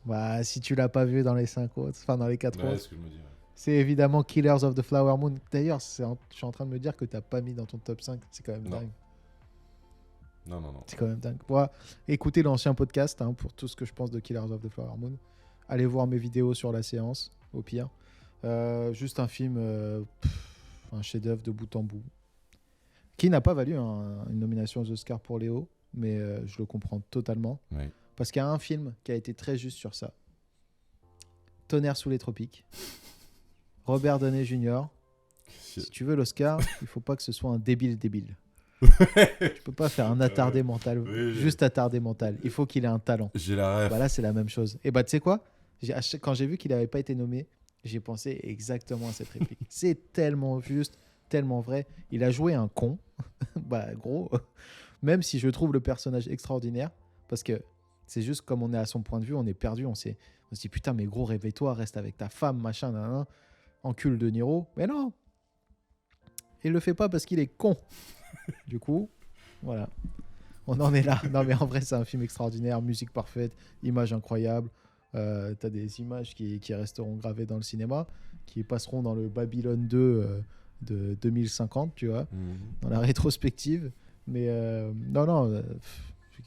Speaker 4: Bah, si tu l'as pas vu dans les 5 autres, enfin dans les 4 autres.
Speaker 3: Ce que je me dis,
Speaker 4: c'est évidemment Killers of the Flower Moon. D'ailleurs, je suis en train de me dire que t'as pas mis dans ton top 5, c'est quand même dingue.
Speaker 3: Non.
Speaker 4: C'est quand même dingue. Ouais, écoutez l'ancien podcast pour tout ce que je pense de Killers of the Flower Moon. Allez voir mes vidéos sur la séance, au pire. Juste un film, un chef-d'œuvre de bout en bout, qui n'a pas valu une nomination aux Oscars pour Léo, mais je le comprends totalement.
Speaker 3: Oui.
Speaker 4: Parce qu'il y a un film qui a été très juste sur ça. Tonnerre sous les tropiques. Robert Downey Jr. Si tu veux l'Oscar, il faut pas que ce soit un débile. Tu peux pas faire un attardé mental, juste attardé mental. Il faut qu'il ait un talent.
Speaker 3: J'ai la ref.
Speaker 4: Bah là, c'est la même chose. Et bah, tu sais quoi ? Quand j'ai vu qu'il n'avait pas été nommé, j'ai pensé exactement à cette réplique. C'est tellement juste, tellement vrai. Il a joué un con. Bah, gros. Même si je trouve le personnage extraordinaire, parce que c'est juste comme on est à son point de vue, on est perdu. On se dit, putain, mais gros, réveille-toi, reste avec ta femme, machin, nan. Encule De Niro. Mais non, il le fait pas parce qu'il est con. Du coup, voilà. On en est là. Non, mais en vrai, c'est un film extraordinaire. Musique parfaite, images incroyables. T'as des images qui resteront gravées dans le cinéma, qui passeront dans le Babylone 2 de 2050, tu vois, dans la rétrospective. Mais non,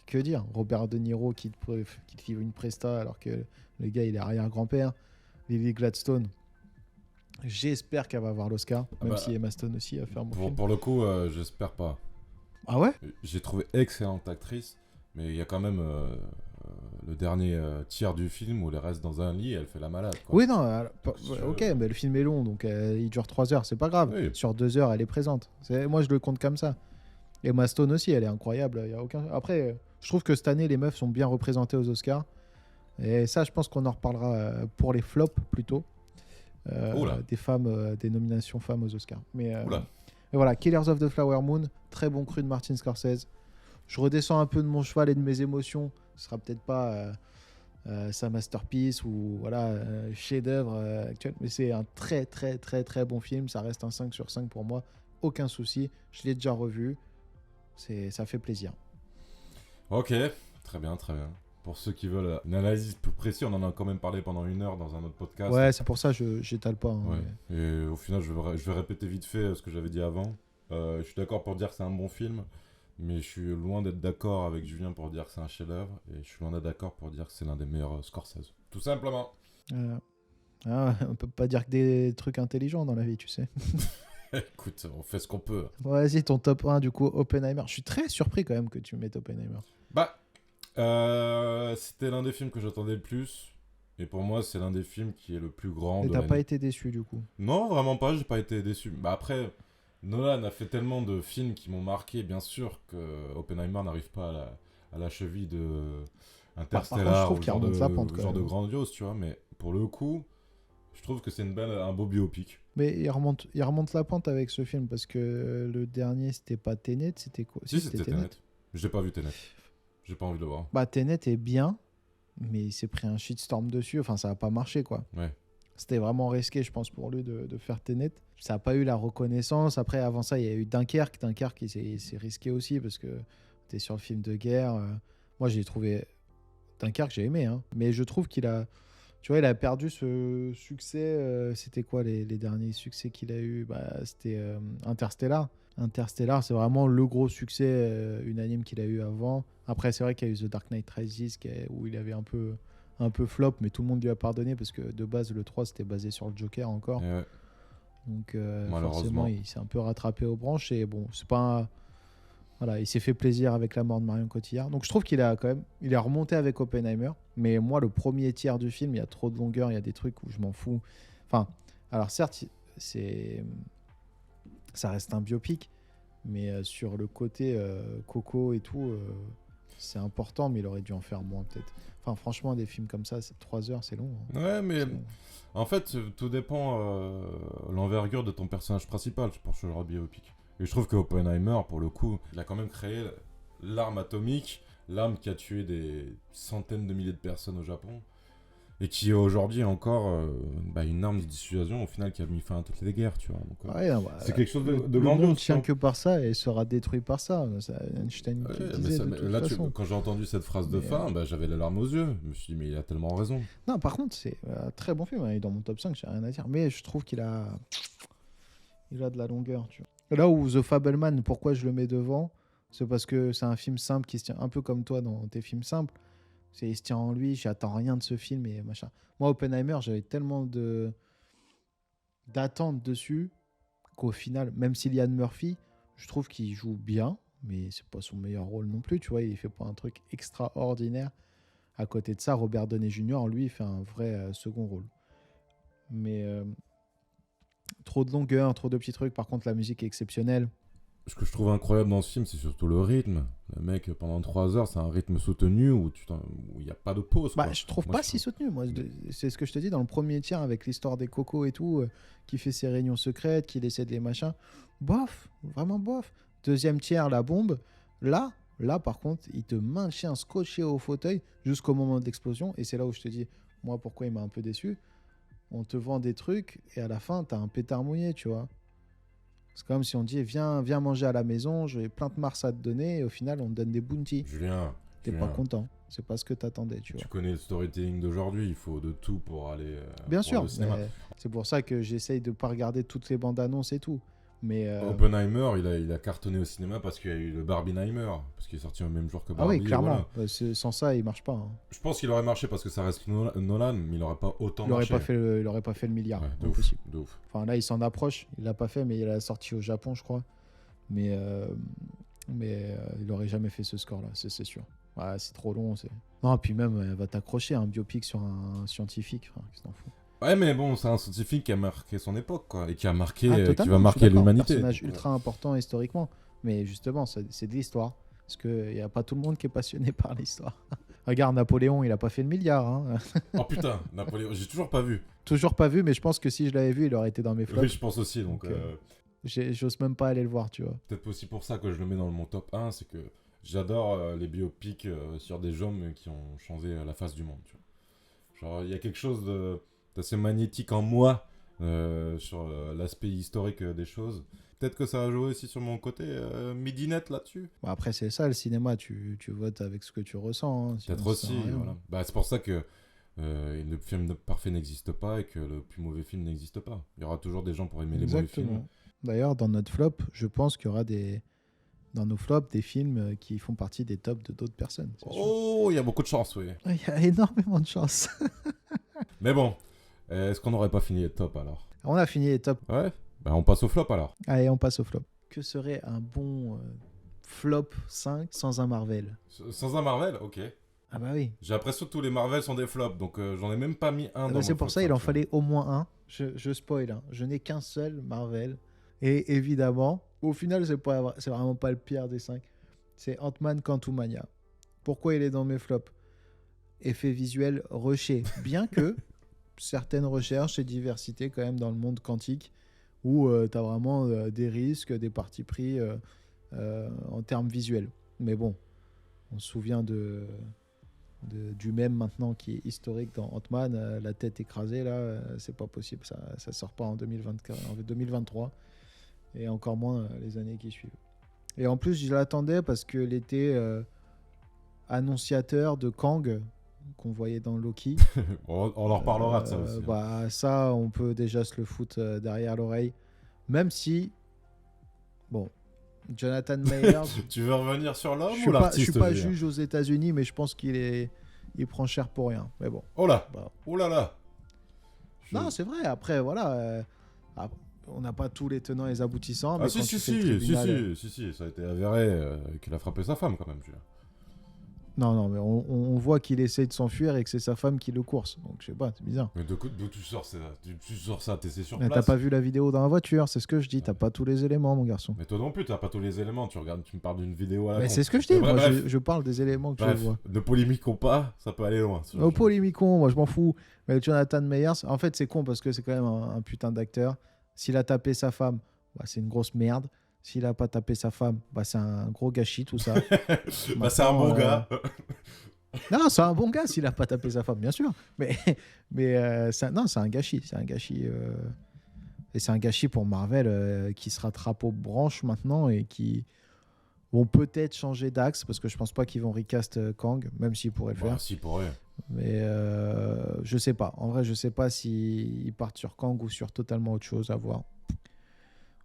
Speaker 4: que dire, Robert De Niro qui te livre une presta alors que le gars, il est arrière-grand-père. Lily Gladstone, j'espère qu'elle va avoir l'Oscar, même si Emma Stone aussi a fait un bon film.
Speaker 3: Pour le coup, j'espère pas.
Speaker 4: Ah ouais ?
Speaker 3: J'ai trouvé excellente actrice, mais il y a quand même le dernier tiers du film où elle reste dans un lit et elle fait la malade. Quoi.
Speaker 4: Oui, non, ok, mais le film est long, donc il dure 3 heures, c'est pas grave.
Speaker 3: Oui.
Speaker 4: Sur 2 heures, elle est présente. Moi, je le compte comme ça. Et Emma Stone aussi, elle est incroyable. Y a aucun... Après, je trouve que cette année, les meufs sont bien représentées aux Oscars. Et ça, je pense qu'on en reparlera pour les flops plutôt. Des femmes, des nominations femmes aux Oscars. Mais voilà, Killers of the Flower Moon, très bon cru de Martin Scorsese. Je redescends un peu de mon cheval et de mes émotions. Ce sera peut-être pas sa masterpiece ou voilà chef-d'œuvre actuel, mais c'est un très très très très bon film. Ça reste un 5 sur 5 pour moi, aucun souci. Je l'ai déjà revu. Ça fait plaisir.
Speaker 3: Ok, très bien, très bien. Pour ceux qui veulent une analyse plus précise, on en a quand même parlé pendant 1 heure dans un autre podcast.
Speaker 4: Ouais, c'est pour ça que je n'étale pas. Hein,
Speaker 3: ouais.
Speaker 4: mais...
Speaker 3: Et au final, je vais répéter vite fait ce que j'avais dit avant. Je suis d'accord pour dire que c'est un bon film, mais je suis loin d'être d'accord avec Julien pour dire que c'est un chef-d'œuvre, et je suis loin d'être d'accord pour dire que c'est l'un des meilleurs Scorsese. Tout simplement.
Speaker 4: On peut pas dire que des trucs intelligents dans la vie, tu sais.
Speaker 3: Écoute, on fait ce qu'on peut.
Speaker 4: Vas-y, ton top 1, du coup, Oppenheimer. Je suis très surpris quand même que tu mettes Oppenheimer.
Speaker 3: C'était l'un des films que j'attendais le plus. Et pour moi, c'est l'un des films qui est le plus grand.
Speaker 4: Et
Speaker 3: de
Speaker 4: t'as
Speaker 3: l'année.
Speaker 4: pas été déçu, du coup?
Speaker 3: Non, vraiment pas, j'ai pas été déçu. Après, Nolan a fait tellement de films qui m'ont marqué, bien sûr, que Oppenheimer n'arrive pas à la cheville de Interstellar
Speaker 4: contre, je trouve qu'il remonte la pente,
Speaker 3: genre de
Speaker 4: même.
Speaker 3: grandiose, tu vois. Mais pour le coup, je trouve que c'est un beau biopic.
Speaker 4: Mais il remonte la pente avec ce film parce que le dernier, c'était pas Tenet, c'était quoi?
Speaker 3: Si, c'était Tenet. J'ai pas vu Tenet. J'ai pas envie de le voir.
Speaker 4: Bah, Tenet est bien, mais il s'est pris un shitstorm dessus. Enfin, ça a pas marché, quoi.
Speaker 3: Ouais.
Speaker 4: C'était vraiment risqué, je pense, pour lui de faire Tenet. Ça a pas eu la reconnaissance. Après, avant ça, il y a eu Dunkerque. Dunkerque, il s'est risqué aussi parce que t'es sur le film de guerre. Moi, j'ai trouvé Dunkerque, j'ai aimé, hein. Mais je trouve qu'il a... Tu vois, il a perdu ce succès. C'était quoi les derniers succès qu'il a eu? C'était Interstellar. Interstellar, c'est vraiment le gros succès unanime qu'il a eu avant. Après, c'est vrai qu'il y a eu The Dark Knight Rises où il avait un peu flop, mais tout le monde lui a pardonné parce que de base, le 3, c'était basé sur le Joker encore.
Speaker 3: Ouais.
Speaker 4: Donc,
Speaker 3: Malheureusement,
Speaker 4: forcément, il s'est un peu rattrapé aux branches. Et bon, c'est pas... Voilà, il s'est fait plaisir avec la mort de Marion Cotillard. Donc je trouve qu'il a quand même, il est remonté avec Oppenheimer. Mais moi, le premier tiers du film, il y a trop de longueur, il y a des trucs où je m'en fous. Enfin, alors certes, ça reste un biopic, mais sur le côté Coco et tout, c'est important, mais il aurait dû en faire moins peut-être. Enfin, franchement, des films comme ça, c'est 3 heures, c'est long. Hein.
Speaker 3: Ouais, mais
Speaker 4: C'est long.
Speaker 3: en fait, tout dépend l'envergure de ton personnage principal pour ce genre de biopic. Et je trouve que Oppenheimer, pour le coup, il a quand même créé l'arme atomique, l'arme qui a tué des centaines de milliers de personnes au Japon, et qui est aujourd'hui encore une arme de dissuasion au final qui a mis fin à toutes les guerres, tu vois. Donc,
Speaker 4: Ouais, non,
Speaker 3: c'est quelque chose de
Speaker 4: le
Speaker 3: grandiose.
Speaker 4: monde tient que par ça et sera détruit par ça. Einstein qui le disait, de toute
Speaker 3: Là,
Speaker 4: façon.
Speaker 3: quand j'ai entendu cette phrase de fin, j'avais les larmes aux yeux. Je me suis dit, mais il a tellement raison.
Speaker 4: Non, par contre, c'est un très bon film. Hein. Il est dans mon top 5, j'ai rien à dire. Mais je trouve qu'il a de la longueur. Tu vois. Là où The Fabelman, pourquoi je le mets devant, c'est parce que c'est un film simple qui se tient un peu comme toi dans tes films simples. Il se tient en lui, j'attends rien de ce film et machin. Moi, Oppenheimer, j'avais tellement d'attentes dessus qu'au final, même Cillian Murphy, je trouve qu'il joue bien, mais c'est pas son meilleur rôle non plus. Tu vois, il fait pas un truc extraordinaire. À côté de ça, Robert Downey Jr., lui, il fait un vrai second rôle. Mais trop de longueur, trop de petits trucs. Par contre, la musique est exceptionnelle.
Speaker 3: Ce que je trouve incroyable dans ce film, c'est surtout le rythme. Le mec, pendant 3 heures, c'est un rythme soutenu où il n'y a pas de pause. Quoi.
Speaker 4: Je trouve pas si soutenu. Moi, c'est ce que je te dis dans le premier tiers avec l'histoire des cocos et tout, qui fait ses réunions secrètes, qui essaie de les machins. Bof, vraiment bof. Deuxième tiers, la bombe. Là, par contre, il te maintient scotché au fauteuil jusqu'au moment de l'explosion. Et c'est là où je te dis, moi, pourquoi il m'a un peu déçu. On te vend des trucs et à la fin, t'as un pétard mouillé, tu vois. C'est comme si on dit, viens manger à la maison, j'ai plein de mars à te donner, et au final, on te donne des bounties.
Speaker 3: Julien,
Speaker 4: T'es pas content. C'est pas ce que t'attendais, tu vois.
Speaker 3: Tu connais le storytelling d'aujourd'hui, il faut de tout pour aller
Speaker 4: Bien
Speaker 3: pour
Speaker 4: sûr,
Speaker 3: le cinéma.
Speaker 4: c'est pour ça que j'essaye de pas regarder toutes les bandes annonces et tout. Mais
Speaker 3: Oppenheimer, il a cartonné au cinéma parce qu'il y a eu le Barbenheimer, parce qu'il est sorti au même jour que Barbie.
Speaker 4: Ah oui, clairement.
Speaker 3: Voilà.
Speaker 4: Sans ça, il marche pas. Hein.
Speaker 3: Je pense qu'il aurait marché parce que ça reste Nolan, mais il aurait pas autant marché.
Speaker 4: Il aurait pas fait le milliard.
Speaker 3: Ouais,
Speaker 4: Impossible.
Speaker 3: de ouf.
Speaker 4: Enfin là, il s'en approche. Il l'a pas fait, mais il a sorti au Japon, je crois. Mais il aurait jamais fait ce score-là, c'est sûr. Ouais, c'est trop long. Non, puis même, elle va t'accrocher un biopic sur un scientifique. Enfin, qu'est-ce que t'en fous?
Speaker 3: Ouais, mais bon, c'est un scientifique qui a marqué son époque, quoi, et qui a marqué,
Speaker 4: Ah,
Speaker 3: qui
Speaker 4: totalement,
Speaker 3: va
Speaker 4: je suis
Speaker 3: marquer
Speaker 4: d'accord.
Speaker 3: l'humanité.
Speaker 4: Personnage ultra important historiquement. Mais justement, c'est de l'histoire. Parce qu'il n'y a pas tout le monde qui est passionné par l'histoire. Regarde, Napoléon, il a pas fait le milliard. Hein.
Speaker 3: Oh putain, Napoléon, j'ai toujours pas vu.
Speaker 4: Toujours pas vu, mais je pense que si je l'avais vu, il aurait été dans mes flops.
Speaker 3: Oui, je pense aussi, donc
Speaker 4: J'ose même pas aller le voir, tu vois.
Speaker 3: peut-être aussi pour ça que je le mets dans mon top 1, c'est que j'adore les biopics sur des hommes qui ont changé la face du monde, tu vois. Genre, il y a quelque chose d'assez magnétique en moi sur l'aspect historique des choses. Peut-être que ça a joué aussi sur mon côté midinette là-dessus.
Speaker 4: Bon, après, c'est ça, le cinéma, tu votes avec ce que tu ressens. Hein, sinon,
Speaker 3: Peut-être
Speaker 4: ça sert
Speaker 3: aussi,
Speaker 4: à rien.
Speaker 3: voilà. Bah, c'est pour ça que le film parfait n'existe pas et que le plus mauvais film n'existe pas. Il y aura toujours des gens pour aimer les mauvais films.
Speaker 4: Exactement. D'ailleurs, dans notre flop, je pense qu'il y aura dans nos flops des films qui font partie des tops de d'autres personnes. C'est sûr.
Speaker 3: Oh, il y a beaucoup de chance, oui.
Speaker 4: Il y a énormément de chance.
Speaker 3: Mais bon, est-ce qu'on n'aurait pas fini les tops alors?
Speaker 4: On a fini les tops.
Speaker 3: Ouais. Bah, on passe au flop alors.
Speaker 4: Allez, on passe au flop. Que serait un bon flop 5 sans un Marvel?
Speaker 3: Sans un Marvel, ok.
Speaker 4: Ah bah oui.
Speaker 3: J'ai l'impression que tous les Marvel sont des flops, donc j'en ai même pas mis un dans
Speaker 4: C'est
Speaker 3: mon
Speaker 4: pour
Speaker 3: flop
Speaker 4: ça il en
Speaker 3: 5,
Speaker 4: fallait au moins un. Je spoil, hein. Je n'ai qu'un seul Marvel. Et évidemment, au final, c'est vraiment pas le pire des 5. C'est Ant-Man Quantumania. Pourquoi il est dans mes flops? Effet visuel rushé. Bien que certaines recherches et diversité quand même dans le monde quantique où tu as vraiment des risques, des partis pris en termes visuels. Mais bon, on se souvient du même maintenant qui est historique dans Ant-Man, la tête écrasée, là, c'est pas possible, ça sort pas en 2024, en 2023, et encore moins les années qui suivent. Et en plus, je l'attendais parce que était annonciateur de Kang, qu'on voyait dans Loki.
Speaker 3: on en reparlera de ça aussi.
Speaker 4: Bah, ça, on peut déjà se le foutre derrière l'oreille. Même si, bon, Jonathan Mayers...
Speaker 3: Tu veux revenir sur l'homme ou
Speaker 4: Je
Speaker 3: l'artiste?
Speaker 4: suis pas juge aux États-Unis, mais je pense il prend cher pour rien. Mais bon.
Speaker 3: Oh là,
Speaker 4: Bah.
Speaker 3: oh là là.
Speaker 4: Non, c'est vrai. Après, voilà. On n'a pas tous les tenants et les aboutissants.
Speaker 3: Ah
Speaker 4: Mais
Speaker 3: si,
Speaker 4: quand
Speaker 3: si,
Speaker 4: tu fais le tribunal-
Speaker 3: si, ça a été avéré qu'il a frappé sa femme quand même, celui-là.
Speaker 4: Non, mais on voit qu'il essaye de s'enfuir et que c'est sa femme qui le course. Donc, je sais pas, c'est bizarre.
Speaker 3: Mais d'où tu sors ça? Tu sors ça, t'es sur
Speaker 4: Mais
Speaker 3: place.
Speaker 4: t'as pas vu la vidéo dans la voiture, c'est ce que je dis. T'as pas tous les éléments, mon garçon.
Speaker 3: Mais toi non plus, t'as pas tous les éléments. Tu me parles d'une vidéo à la
Speaker 4: Mais
Speaker 3: con.
Speaker 4: c'est ce que je dis.
Speaker 3: Mais
Speaker 4: Moi,
Speaker 3: bref,
Speaker 4: je parle des éléments que
Speaker 3: bref,
Speaker 4: je vois.
Speaker 3: ne polémiquons pas, ça peut aller loin.
Speaker 4: Au polémicon, moi je m'en fous. Mais Jonathan Mayers, en fait, c'est con parce que c'est quand même un putain d'acteur. S'il a tapé sa femme, bah, c'est une grosse merde. S'il a pas tapé sa femme, bah, c'est un gros gâchis tout ça.
Speaker 3: Bah, c'est un bon gars.
Speaker 4: Non, c'est un bon gars s'il a pas tapé sa femme, bien sûr. Mais non, c'est un gâchis. C'est un gâchis. Et c'est un gâchis pour Marvel qui se rattrape aux branches maintenant et qui vont peut-être changer d'axe parce que je pense pas qu'ils vont recast Kang, même s'ils pourraient le faire.
Speaker 3: Bah, si, pourrait.
Speaker 4: Mais je sais pas. En vrai, je sais pas s'ils partent sur Kang ou sur totalement autre chose. À voir.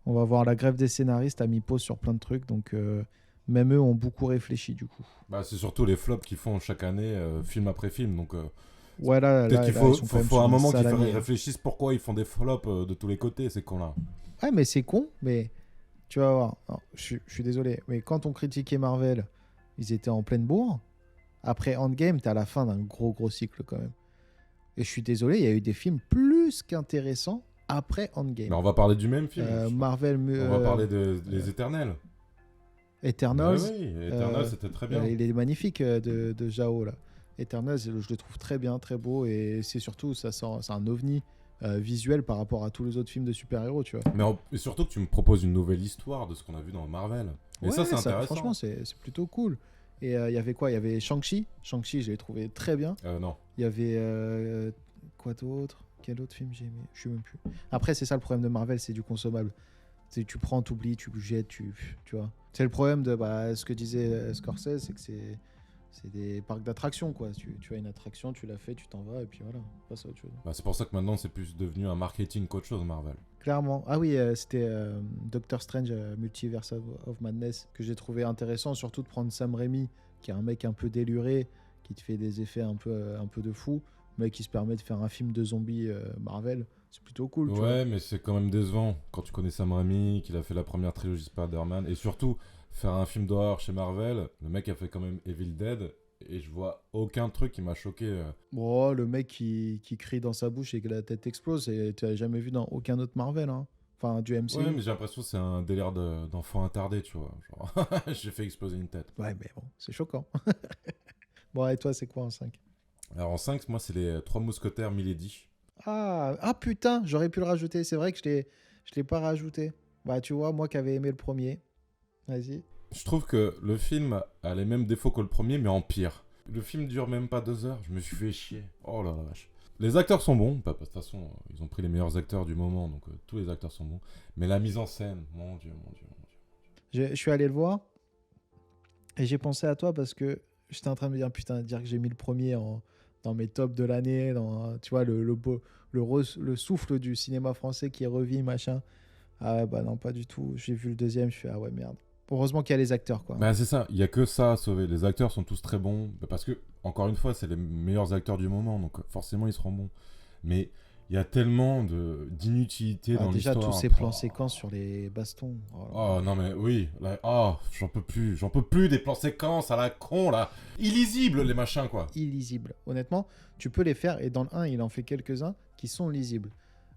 Speaker 4: On va voir. La grève des scénaristes a mis pause sur plein de trucs. Donc, même eux ont beaucoup réfléchi du coup.
Speaker 3: Bah, c'est surtout les flops qu'ils font chaque année, film après film. Donc,
Speaker 4: Ouais, là,
Speaker 3: peut-être qu'il
Speaker 4: ils sont quand même
Speaker 3: faut
Speaker 4: sur
Speaker 3: un
Speaker 4: une
Speaker 3: moment qu'ils
Speaker 4: sale année.
Speaker 3: réfléchissent pourquoi ils font des flops de tous les côtés, ces cons-là.
Speaker 4: Ouais, mais c'est con. Mais tu vas voir. Non, je suis désolé. Mais quand on critiquait Marvel, ils étaient en pleine bourre. Après Endgame, t'es à la fin d'un gros cycle quand même. Et je suis désolé, il y a eu des films plus qu'intéressants après Endgame.
Speaker 3: Mais on va parler du même film.
Speaker 4: Marvel,
Speaker 3: On va parler de Les Éternels.
Speaker 4: Eternals.
Speaker 3: Ouais, oui, Eternals, c'était très bien.
Speaker 4: Il est magnifique de Zhao là. Eternals, je le trouve très bien, très beau et c'est surtout c'est un ovni visuel par rapport à tous les autres films de super-héros, tu vois.
Speaker 3: Mais et surtout que tu me proposes une nouvelle histoire de ce qu'on a vu dans Marvel. Et
Speaker 4: Ouais,
Speaker 3: ça, c'est intéressant.
Speaker 4: Franchement, c'est plutôt cool. Et il y avait quoi? Il y avait Shang-Chi. Shang-Chi, je l'ai trouvé très bien.
Speaker 3: Non.
Speaker 4: Il y avait quoi d'autre? Quel autre film j'ai aimé? Je sais même plus. Après, c'est ça le problème de Marvel, c'est du consommable. Tu prends, t'oublies, tu jettes, tu vois. C'est le problème de ce que disait Scorsese, c'est que c'est des parcs d'attractions, quoi. Tu as une attraction, tu la fais, tu t'en vas, et puis voilà, on passe à autre chose.
Speaker 3: Bah, c'est pour ça que maintenant, c'est plus devenu un marketing qu'autre chose, Marvel.
Speaker 4: Clairement. Ah oui, c'était Doctor Strange, Multiverse of Madness, que j'ai trouvé intéressant, surtout de prendre Sam Raimi, qui est un mec un peu déluré, qui te fait des effets un peu de fou, mais qui se permet de faire un film de zombies Marvel. C'est plutôt cool, tu vois.
Speaker 3: Ouais, mais c'est quand même décevant quand tu connais Sam Raimi, qu'il a fait la première trilogie Spider-Man, et surtout faire un film d'horreur chez Marvel. Le mec a fait quand même Evil Dead, et je vois aucun truc qui m'a choqué.
Speaker 4: Bon, le mec qui crie dans sa bouche et que la tête explose, tu l'as jamais vu dans aucun autre Marvel, hein. Enfin, du MCU.
Speaker 3: Ouais, mais j'ai l'impression que c'est un délire d'enfant attardé, tu vois. Genre, j'ai fait exploser une tête.
Speaker 4: Ouais, mais bon, c'est choquant. Bon, et toi, c'est quoi en 5?
Speaker 3: Alors en 5, moi, c'est les 3 mousquetaires Milady.
Speaker 4: Ah putain, j'aurais pu le rajouter. C'est vrai que je l'ai pas rajouté. Bah, tu vois, moi qui avais aimé le premier. Vas-y.
Speaker 3: Je trouve que le film a les mêmes défauts que le premier, mais en pire. Le film dure même pas 2 heures, je me suis fait chier. Oh là la vache. Les acteurs sont bons, de toute façon, ils ont pris les meilleurs acteurs du moment, donc tous les acteurs sont bons. Mais la mise en scène, mon Dieu, mon Dieu, mon Dieu.
Speaker 4: Je suis allé le voir et j'ai pensé à toi parce que j'étais en train de me dire, putain, dire que j'ai mis le premier dans mes tops de l'année, dans, tu vois, le souffle du cinéma français qui revit, machin. Ah ouais, bah non, pas du tout. J'ai vu le deuxième, je fais, ah ouais, merde. Heureusement qu'il y a les acteurs, quoi.
Speaker 3: Bah c'est ça, il y a que ça à sauver. Les acteurs sont tous très bons, parce que, encore une fois, c'est les meilleurs acteurs du moment, donc forcément ils seront bons. Mais il y a tellement d'inutilité dans
Speaker 4: déjà,
Speaker 3: l'histoire.
Speaker 4: tous ces plans séquences sur les bastons.
Speaker 3: Oh non mais oui, là, j'en peux plus des plans séquences à la con là, illisibles les machins quoi.
Speaker 4: Illisibles. Honnêtement, tu peux les faire, et dans le 1, il en fait quelques-uns qui sont lisibles.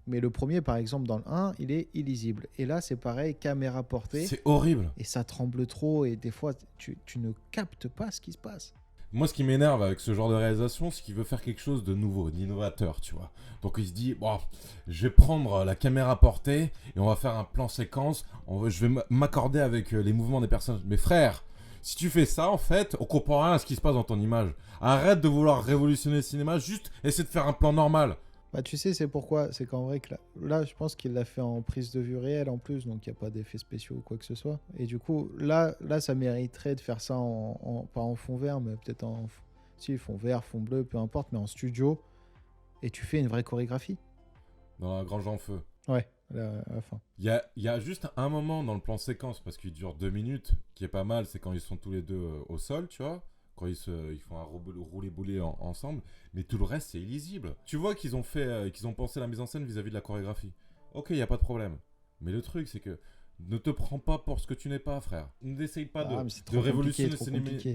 Speaker 4: Mais le premier, par exemple, dans le 1, il est illisible. Et là, c'est pareil, caméra portée.
Speaker 3: C'est horrible.
Speaker 4: Et ça tremble trop, et des fois, tu ne captes pas ce qui se passe.
Speaker 3: Moi, ce qui m'énerve avec ce genre de réalisation, c'est qu'il veut faire quelque chose de nouveau, d'innovateur, tu vois. Donc il se dit, bon, je vais prendre la caméra portée et on va faire un plan séquence. Je vais m'accorder avec les mouvements des personnages. Mais frère, si tu fais ça, en fait, on comprend rien à ce qui se passe dans ton image. Arrête de vouloir révolutionner le cinéma, juste essaie de faire un plan normal.
Speaker 4: Bah, tu sais, c'est pourquoi. C'est qu'en vrai, que là, je pense qu'il l'a fait en prise de vue réelle en plus, donc il n'y a pas d'effets spéciaux ou quoi que ce soit. Et du coup, là ça mériterait de faire ça pas en fond vert, mais peut-être en. Si, fond vert, fond bleu, peu importe, mais en studio. Et tu fais une vraie chorégraphie.
Speaker 3: Dans la grange en feu.
Speaker 4: Ouais, à la fin.
Speaker 3: Il y a juste un moment dans le plan séquence, parce qu'il dure 2 minutes, qui est pas mal, c'est quand ils sont tous les deux au sol, tu vois. Quand ils font un roulé-boulé ensemble, mais tout le reste c'est illisible. Tu vois qu'ils ont pensé la mise en scène vis-à-vis de la chorégraphie. Ok, y a pas de problème. Mais le truc c'est que ne te prends pas pour ce que tu n'es pas, frère. N'essaye pas de révolutionner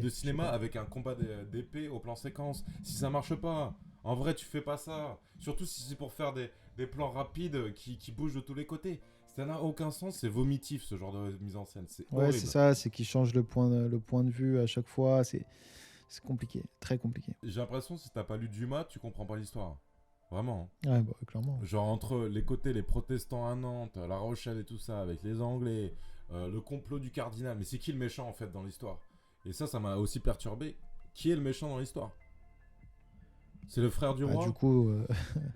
Speaker 3: le cinéma avec un combat d'épée au plan séquence. Si ça marche pas, en vrai tu fais pas ça. Surtout si c'est pour faire des plans rapides qui bougent de tous les côtés. Ça n'a aucun sens, c'est vomitif ce genre de mise en scène. C'est horrible.
Speaker 4: C'est ça, c'est qu'ils changent le point de vue à chaque fois. C'est compliqué, très compliqué.
Speaker 3: J'ai l'impression que si t'as pas lu Dumas, tu comprends pas l'histoire. Vraiment.
Speaker 4: Ouais, bah, clairement.
Speaker 3: Genre entre les côtés, les protestants à Nantes, La Rochelle et tout ça, avec les Anglais, le complot du cardinal. Mais c'est qui le méchant en fait dans l'histoire? Et ça m'a aussi perturbé. Qui est le méchant dans l'histoire? C'est le frère du roi.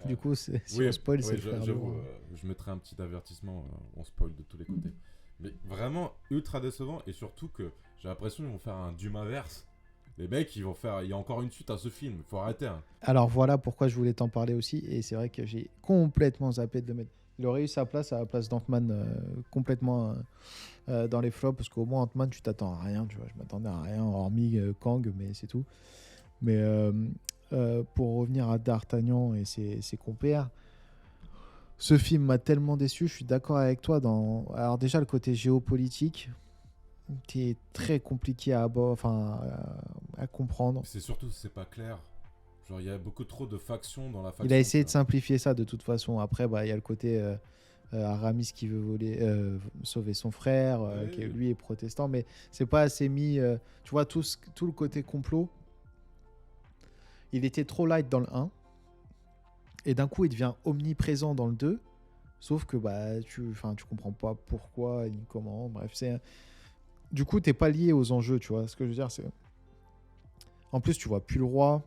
Speaker 4: Du coup, si on spoil, c'est le frère du roi.
Speaker 3: Je mettrai un petit avertissement, on spoil de tous les côtés. Mais vraiment ultra décevant, et surtout que j'ai l'impression qu'ils vont faire un Dumas-verse. Les mecs, il y a encore une suite à ce film, faut arrêter. Hein.
Speaker 4: Alors voilà pourquoi je voulais t'en parler aussi, et c'est vrai que j'ai complètement zappé de le mettre. Il aurait eu sa place à la place d'Ant-Man complètement dans les flops, parce qu'au moins Ant-Man, tu t'attends à rien, tu vois, je m'attendais à rien, hormis Kang, mais c'est tout. Mais pour revenir à D'Artagnan et ses compères, ce film m'a tellement déçu, je suis d'accord avec toi. Alors déjà, le côté géopolitique, qui est très compliqué à comprendre.
Speaker 3: C'est surtout, c'est pas clair. Genre, il y a beaucoup trop de factions dans la faction.
Speaker 4: Il a essayé de simplifier ça de toute façon. Après, il y a le côté Aramis qui veut sauver son frère, qui lui est protestant, mais c'est pas assez mis. Tu vois, tout le côté complot, il était trop light dans le 1, et d'un coup, il devient omniprésent dans le 2, sauf que tu comprends pas pourquoi ni comment. Bref, du coup, t'es pas lié aux enjeux, tu vois. Ce que je veux dire, c'est. En plus, tu vois plus le roi.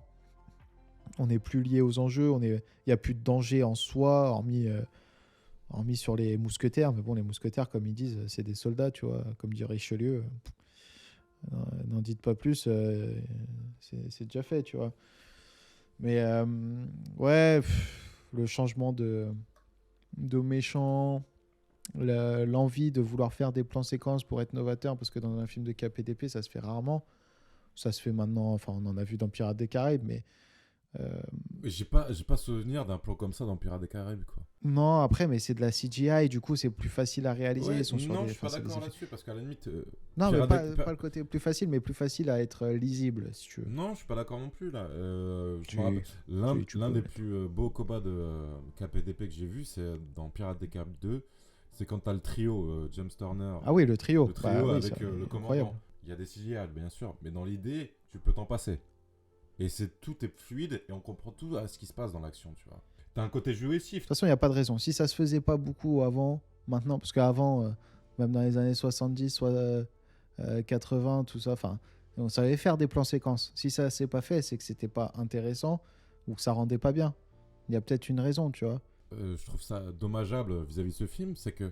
Speaker 4: On n'est plus lié aux enjeux. Il n'y a plus de danger en soi, hormis sur les mousquetaires. Mais bon, les mousquetaires, comme ils disent, c'est des soldats, tu vois. Comme dit Richelieu. N'en dites pas plus. C'est déjà fait, tu vois. Mais le changement de méchant. L'envie de vouloir faire des plans séquences pour être novateur, parce que dans un film de KPDP ça se fait rarement, ça se fait maintenant, enfin on en a vu dans Pirates des Caraïbes, mais
Speaker 3: J'ai pas souvenir d'un plan comme ça dans Pirates des Caraïbes, quoi.
Speaker 4: Non, après, mais c'est de la CGI, du coup, c'est plus facile à réaliser.
Speaker 3: Ouais,
Speaker 4: Ils sont sur
Speaker 3: non,
Speaker 4: des,
Speaker 3: je suis pas
Speaker 4: c'est des
Speaker 3: d'accord
Speaker 4: effets.
Speaker 3: là-dessus, parce qu'à la limite...
Speaker 4: Non, mais
Speaker 3: Pirates des-
Speaker 4: pas le côté plus facile, mais plus facile à être lisible, si tu veux.
Speaker 3: Non, je suis pas d'accord non plus, là. Je
Speaker 4: Tu-
Speaker 3: me rappelle, l'un
Speaker 4: tu
Speaker 3: l'un
Speaker 4: peux
Speaker 3: des
Speaker 4: l'être.
Speaker 3: plus beaux combats de KPDP que j'ai vu, c'est dans Pirates des Caraïbes 2. C'est quand t'as le trio, James Turner,
Speaker 4: Ah oui, le trio.
Speaker 3: le trio
Speaker 4: Bah, oui,
Speaker 3: avec
Speaker 4: ça,
Speaker 3: le
Speaker 4: incroyable.
Speaker 3: commandant. Il y a des CGI, bien sûr, mais dans l'idée, tu peux t'en passer. Et tout est fluide et on comprend tout à ce qui se passe dans l'action, tu vois. T'as un côté jouissif.
Speaker 4: De toute façon, il n'y a pas de raison. Si ça se faisait pas beaucoup avant, maintenant, parce qu'avant, même dans les années 70, soit 80, tout ça, enfin, on savait faire des plans séquences. Si ça s'est pas fait, c'est que c'était pas intéressant ou que ça rendait pas bien. Il y a peut-être une raison, tu vois.
Speaker 3: Je trouve ça dommageable vis-à-vis de ce film, c'est que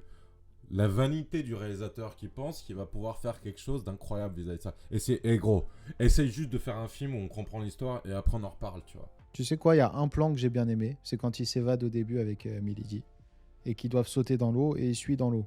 Speaker 3: la vanité du réalisateur qui pense qu'il va pouvoir faire quelque chose d'incroyable vis-à-vis de ça. Et gros, essaye juste de faire un film où on comprend l'histoire et après on en reparle, tu vois.
Speaker 4: Tu sais quoi, il y a un plan que j'ai bien aimé, c'est quand ils s'évadent au début avec Milady et qu'ils doivent sauter dans l'eau et ils suivent dans l'eau.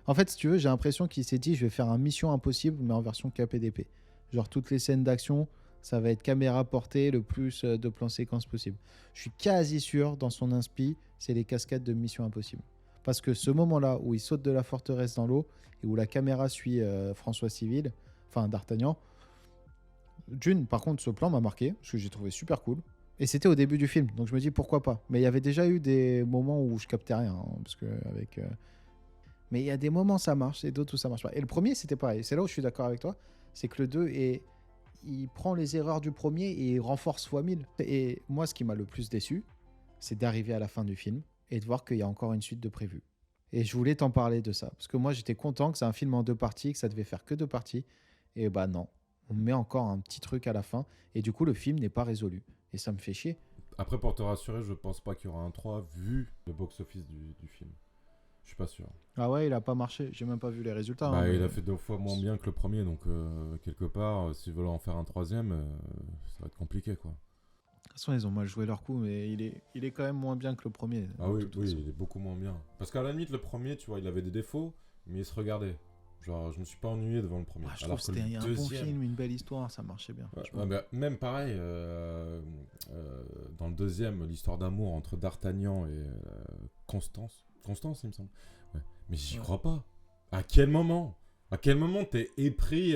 Speaker 4: En fait, si tu veux, j'ai l'impression qu'il s'est dit je vais faire un Mission Impossible mais en version KPDP. Genre toutes les scènes d'action, ça va être caméra portée, le plus de plans séquences possible. Je suis quasi sûr dans son inspi, c'est les cascades de Mission Impossible. Parce que ce moment-là où il saute de la forteresse dans l'eau et où la caméra suit François Civil, enfin D'Artagnan, par contre, ce plan m'a marqué parce que j'ai trouvé super cool. Et c'était au début du film, donc je me dis pourquoi pas. Mais il y avait déjà eu des moments où je captais rien, hein, parce que avec. Mais il y a des moments ça marche et d'autres où ça marche pas. Et le premier c'était pareil. C'est là où je suis d'accord avec toi, c'est que le 2 il prend les erreurs du premier et il renforce fois 1000. Et moi, ce qui m'a le plus déçu, c'est d'arriver à la fin du film et de voir qu'il y a encore une suite de prévu. Et je voulais t'en parler de ça, parce que moi j'étais content que c'est un film en 2 parties, que ça devait faire que 2 parties. Et bah non, on met encore un petit truc à la fin et du coup le film n'est pas résolu. Et ça me fait chier.
Speaker 3: Après, pour te rassurer, je pense pas qu'il y aura un 3 vu le box-office du film. Je suis pas sûr.
Speaker 4: Ah ouais, il a pas marché. J'ai même pas vu les résultats.
Speaker 3: Bah,
Speaker 4: hein,
Speaker 3: il
Speaker 4: mais-
Speaker 3: a fait 2 fois moins bien que le premier, donc quelque part, s'ils veulent en faire un troisième, ça va être compliqué, quoi.
Speaker 4: De toute façon, ils ont mal joué leur coup, mais il est quand même moins bien que le premier.
Speaker 3: Ah
Speaker 4: de
Speaker 3: oui,
Speaker 4: toute
Speaker 3: oui,
Speaker 4: façon.
Speaker 3: il est beaucoup moins bien. Parce qu'à la limite, le premier, tu vois, il avait des défauts, mais il se regardait. Genre, je me suis pas ennuyé devant le premier.
Speaker 4: Ah, je
Speaker 3: Alors
Speaker 4: trouve
Speaker 3: que
Speaker 4: que c'était
Speaker 3: le
Speaker 4: un bon
Speaker 3: deuxième...
Speaker 4: film, une belle histoire, ça marchait bien.
Speaker 3: Ouais,
Speaker 4: franchement.
Speaker 3: bah, même pareil, dans le deuxième, l'histoire d'amour entre D'Artagnan et Constance. Constance, il me semble. Ouais. Mais j'y
Speaker 4: Ouais.
Speaker 3: crois pas. À quel moment? À quel moment t'es épris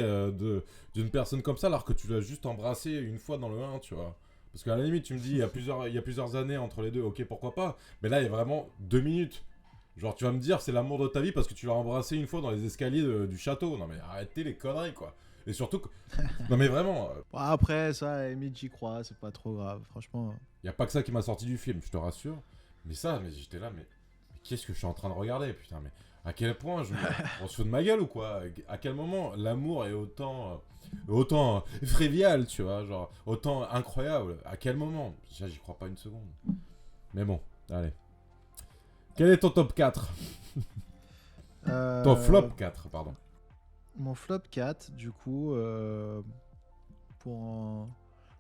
Speaker 3: d'une personne comme ça alors que tu l'as juste embrassé une fois dans le 1, tu vois? Parce qu'à la limite, tu me dis, il y a plusieurs années entre les deux, ok, pourquoi pas? Mais là, il y a vraiment 2 minutes. Genre, tu vas me dire, c'est l'amour de ta vie parce que tu l'as embrassé une fois dans les escaliers du château. Non, mais arrêtez les conneries, quoi. Et surtout que... Non, mais vraiment,
Speaker 4: Bon, après, ça, à la limite, j'y crois, c'est pas trop grave, franchement.
Speaker 3: il y a pas que ça qui m'a sorti du film, je te rassure. Mais j'étais là, mais qu'est-ce que je suis en train de regarder, putain, mais à quel point on se fout de ma gueule ou quoi? À quel moment l'amour est autant frivial, tu vois, genre autant incroyable? À quel moment? Déjà, j'y crois pas une seconde. Mais bon, allez. Quel est ton top 4? Ton flop 4, pardon.
Speaker 4: Mon flop 4, du coup, pour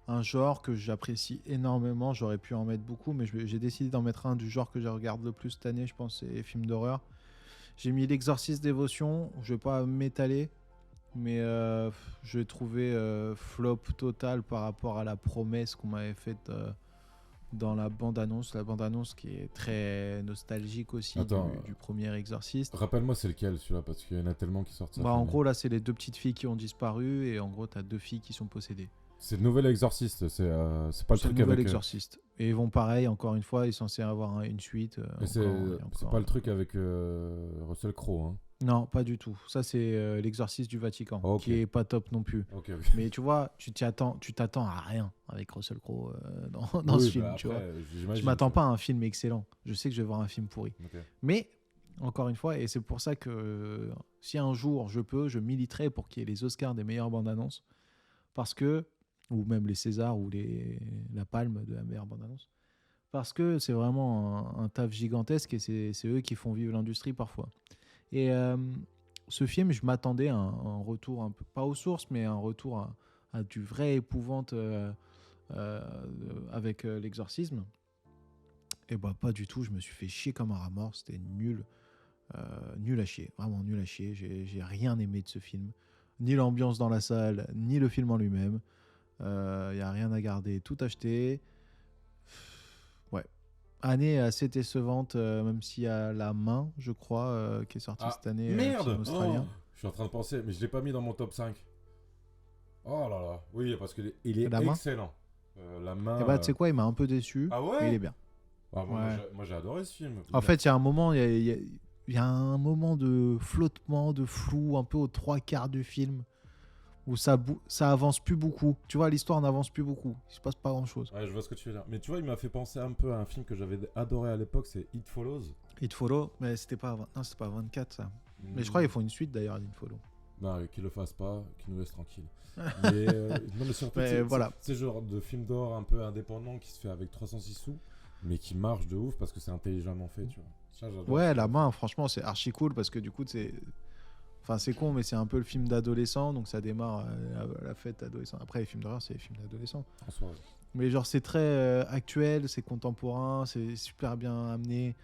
Speaker 4: un genre que j'apprécie énormément, j'aurais pu en mettre beaucoup, mais j'ai décidé d'en mettre un du genre que je regarde le plus cette année, je pense, c'est les films d'horreur. J'ai mis L'Exorciste Dévotion, je vais pas m'étaler, mais je l'ai trouvé flop total par rapport à la promesse qu'on m'avait faite dans la bande-annonce qui est très nostalgique aussi
Speaker 3: Attends,
Speaker 4: du premier Exorciste.
Speaker 3: Rappelle-moi c'est lequel celui-là, parce qu'il y en a tellement qui sortent ça.
Speaker 4: Bah, en gros, là, c'est les 2 petites filles qui ont disparu et en gros, t'as 2 filles qui sont possédées.
Speaker 3: C'est le nouvel exorciste, c'est pas le
Speaker 4: C'est le
Speaker 3: truc
Speaker 4: nouvel
Speaker 3: avec...
Speaker 4: Exorciste. Et ils vont pareil, encore une fois, ils sont censés avoir une suite.
Speaker 3: mais c'est pas le truc avec Russell Crowe, hein.
Speaker 4: Non, pas du tout. Ça, c'est l'Exorciste du Vatican,
Speaker 3: Ok.
Speaker 4: qui est pas top non plus.
Speaker 3: Ok, ok.
Speaker 4: Mais tu vois, tu t'attends à rien avec Russell Crowe dans
Speaker 3: Oui,
Speaker 4: ce film,
Speaker 3: bah
Speaker 4: tu vois.
Speaker 3: après, j'imagine,
Speaker 4: Je m'attends
Speaker 3: tu
Speaker 4: pas à un film excellent. Je sais que je vais voir un film pourri.
Speaker 3: vois. Ok.
Speaker 4: Mais, encore une fois, et c'est pour ça que si un jour je militerai pour qu'il y ait les Oscars des meilleures bandes annonces. Parce que, ou même les Césars ou la Palme de la meilleure bande annonce. Parce que c'est vraiment un taf gigantesque et c'est eux qui font vivre l'industrie parfois. Et ce film, je m'attendais à un retour un peu, pas aux sources, mais un retour à du vrai épouvante avec l'exorcisme. Et bah pas du tout, je me suis fait chier comme un rat mort, c'était nul. Nul à chier, vraiment nul à chier. J'ai rien aimé de ce film. Ni l'ambiance dans la salle, ni le film en lui-même. Il n'y a rien à garder, tout acheté. Année assez décevante, même s'il y a La Main, je crois, qui est sorti
Speaker 3: Ah,
Speaker 4: cette année,
Speaker 3: merde
Speaker 4: film australien.
Speaker 3: Oh, je suis en train de penser, mais je l'ai pas mis dans mon top 5. Oh là là, oui, parce qu'il est, il est
Speaker 4: La Main.
Speaker 3: excellent. La main.
Speaker 4: Et bah, tu sais quoi, il m'a un peu déçu,
Speaker 3: Ah ouais
Speaker 4: mais il est bien.
Speaker 3: Ah,
Speaker 4: Ouais.
Speaker 3: moi, j'ai adoré ce film.
Speaker 4: En fait, il y a un moment, il y a un moment de flottement, de flou, un peu aux 3/4 du film, où ça avance plus beaucoup. Tu vois, l'histoire n'avance plus beaucoup. Il se passe pas grand-chose.
Speaker 3: Ouais, je vois ce que tu veux dire. Mais tu vois, il m'a fait penser un peu à un film que j'avais adoré à l'époque, c'est It Follows.
Speaker 4: It Follow, mais c'était pas, non, c'était pas 24 ça. Mais je crois qu'ils font une suite d'ailleurs, It Follow.
Speaker 3: Bah, qu'ils le fassent pas, qu'ils nous laissent tranquilles. Mais, non, mais surtout,
Speaker 4: Mais voilà.
Speaker 3: c'est ce genre de film d'horreur un peu indépendant qui se fait avec 306 sous, mais qui marche de ouf parce que c'est intelligemment fait, tu vois. Ça, j'adore.
Speaker 4: Ouais, La Main, franchement, c'est archi cool parce que du coup, c'est. Enfin, c'est con, mais c'est un peu le film d'adolescent, donc ça démarre la fête adolescent. Après, les films d'horreur, c'est les films d'adolescents.
Speaker 3: En soi, ouais.
Speaker 4: Mais genre, c'est très actuel, c'est contemporain, c'est super bien amené.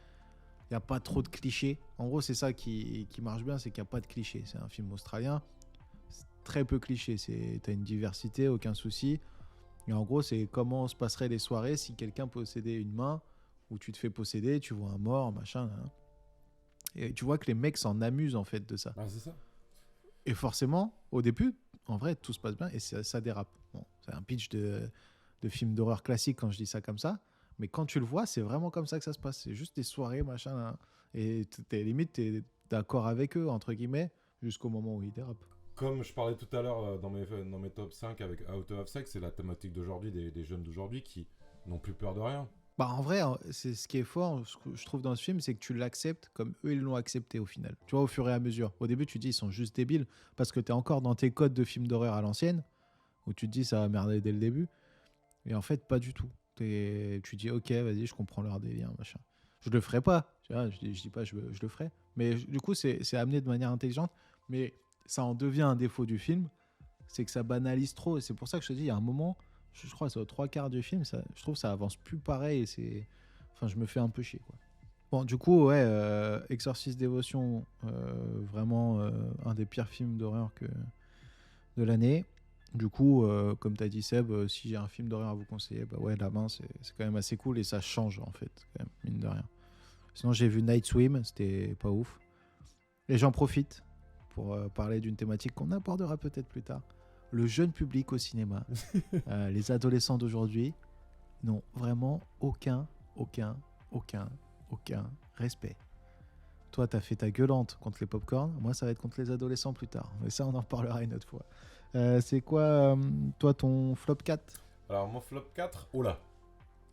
Speaker 4: Il n'y a pas trop de clichés. En gros, c'est ça qui marche bien, c'est qu'il n'y a pas de clichés. C'est un film australien, c'est très peu cliché. T'as une diversité, aucun souci. Et en gros, c'est comment se passeraient les soirées si quelqu'un possédait une main, ou tu te fais posséder, tu vois un mort, machin. Hein. Et tu vois que les mecs s'en amusent en fait de ça.
Speaker 3: Ah, c'est ça.
Speaker 4: Et forcément, au début, en vrai, tout se passe bien et ça dérape. Bon, c'est un pitch de film d'horreur classique quand je dis ça comme ça. Mais quand tu le vois, c'est vraiment comme ça que ça se passe. C'est juste des soirées, machin. Là. Et t'es d'accord avec eux, entre guillemets, jusqu'au moment où ils dérapent.
Speaker 3: Comme je parlais tout à l'heure dans mes top 5 avec Out of Sex, c'est la thématique d'aujourd'hui, des jeunes d'aujourd'hui qui n'ont plus peur de rien.
Speaker 4: Bah, en vrai, c'est ce qui est fort, ce que je trouve dans ce film, c'est que tu l'acceptes comme eux, ils l'ont accepté au final. Tu vois, au fur et à mesure. Au début, tu te dis, ils sont juste débiles parce que t'es encore dans tes codes de films d'horreur à l'ancienne, où tu te dis, ça va merder dès le début. Et en fait, pas du tout. Tu dis, ok, vas-y, je comprends leur délire, machin. Je le ferai pas. Tu vois, je dis pas, je le ferai. Mais du coup, c'est amené de manière intelligente. Mais ça en devient un défaut du film. C'est que ça banalise trop. Et c'est pour ça que je te dis, il y a un moment, je crois que c'est aux 3/4 du film, je trouve que ça avance plus pareil. Et enfin, je me fais un peu chier, quoi. Bon, du coup, ouais, Exorcist Dévotion, vraiment un des pires films d'horreur de l'année. Du coup, comme tu as dit Seb, si j'ai un film d'horreur à vous conseiller, bah ouais, La Main, c'est quand même assez cool et ça change en fait, quand même, mine de rien. Sinon, j'ai vu Night Swim, c'était pas ouf. Et j'en profite pour parler d'une thématique qu'on abordera peut-être plus tard. Le jeune public au cinéma, les adolescents d'aujourd'hui n'ont vraiment aucun respect. Toi, t'as fait ta gueulante contre les popcorn, moi, ça va être contre les adolescents plus tard. Mais ça, on en reparlera une autre fois. C'est quoi, toi, ton flop 4 ?
Speaker 3: Alors, mon flop 4, oh là,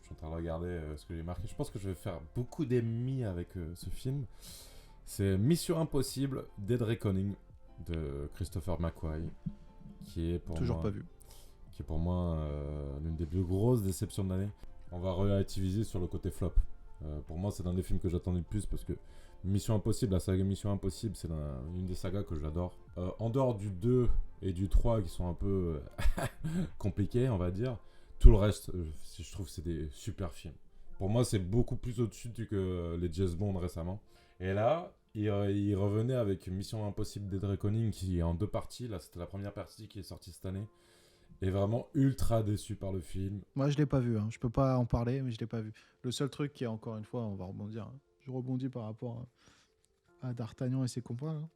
Speaker 3: je suis en train de regarder ce que j'ai marqué. Je pense que je vais faire beaucoup d'ennemis avec ce film. C'est Mission Impossible, Dead Reckoning de Christopher McQuarrie, qui est pour
Speaker 4: Toujours
Speaker 3: moi,
Speaker 4: pas vu.
Speaker 3: qui est pour moi l'une des plus grosses déceptions de l'année. On va relativiser sur le côté flop. Pour moi, c'est l'un des films que j'attendais le plus parce que Mission Impossible, la saga Mission Impossible, c'est une des sagas que j'adore. En dehors du 2 et du 3 qui sont un peu compliqués, on va dire, tout le reste, je trouve que c'est des super films. Pour moi, c'est beaucoup plus au-dessus que les James Bond récemment. Et là, il revenait avec Mission Impossible Dead Reckoning qui est en 2 parties. Là, c'était la première partie qui est sortie cette année. Et vraiment ultra déçu par le film.
Speaker 4: Moi, je l'ai pas vu. Hein. Je peux pas en parler, mais je l'ai pas vu. Le seul truc qui est, encore une fois, on va rebondir. Hein. Je rebondis par rapport à D'Artagnan et ses compas. Là.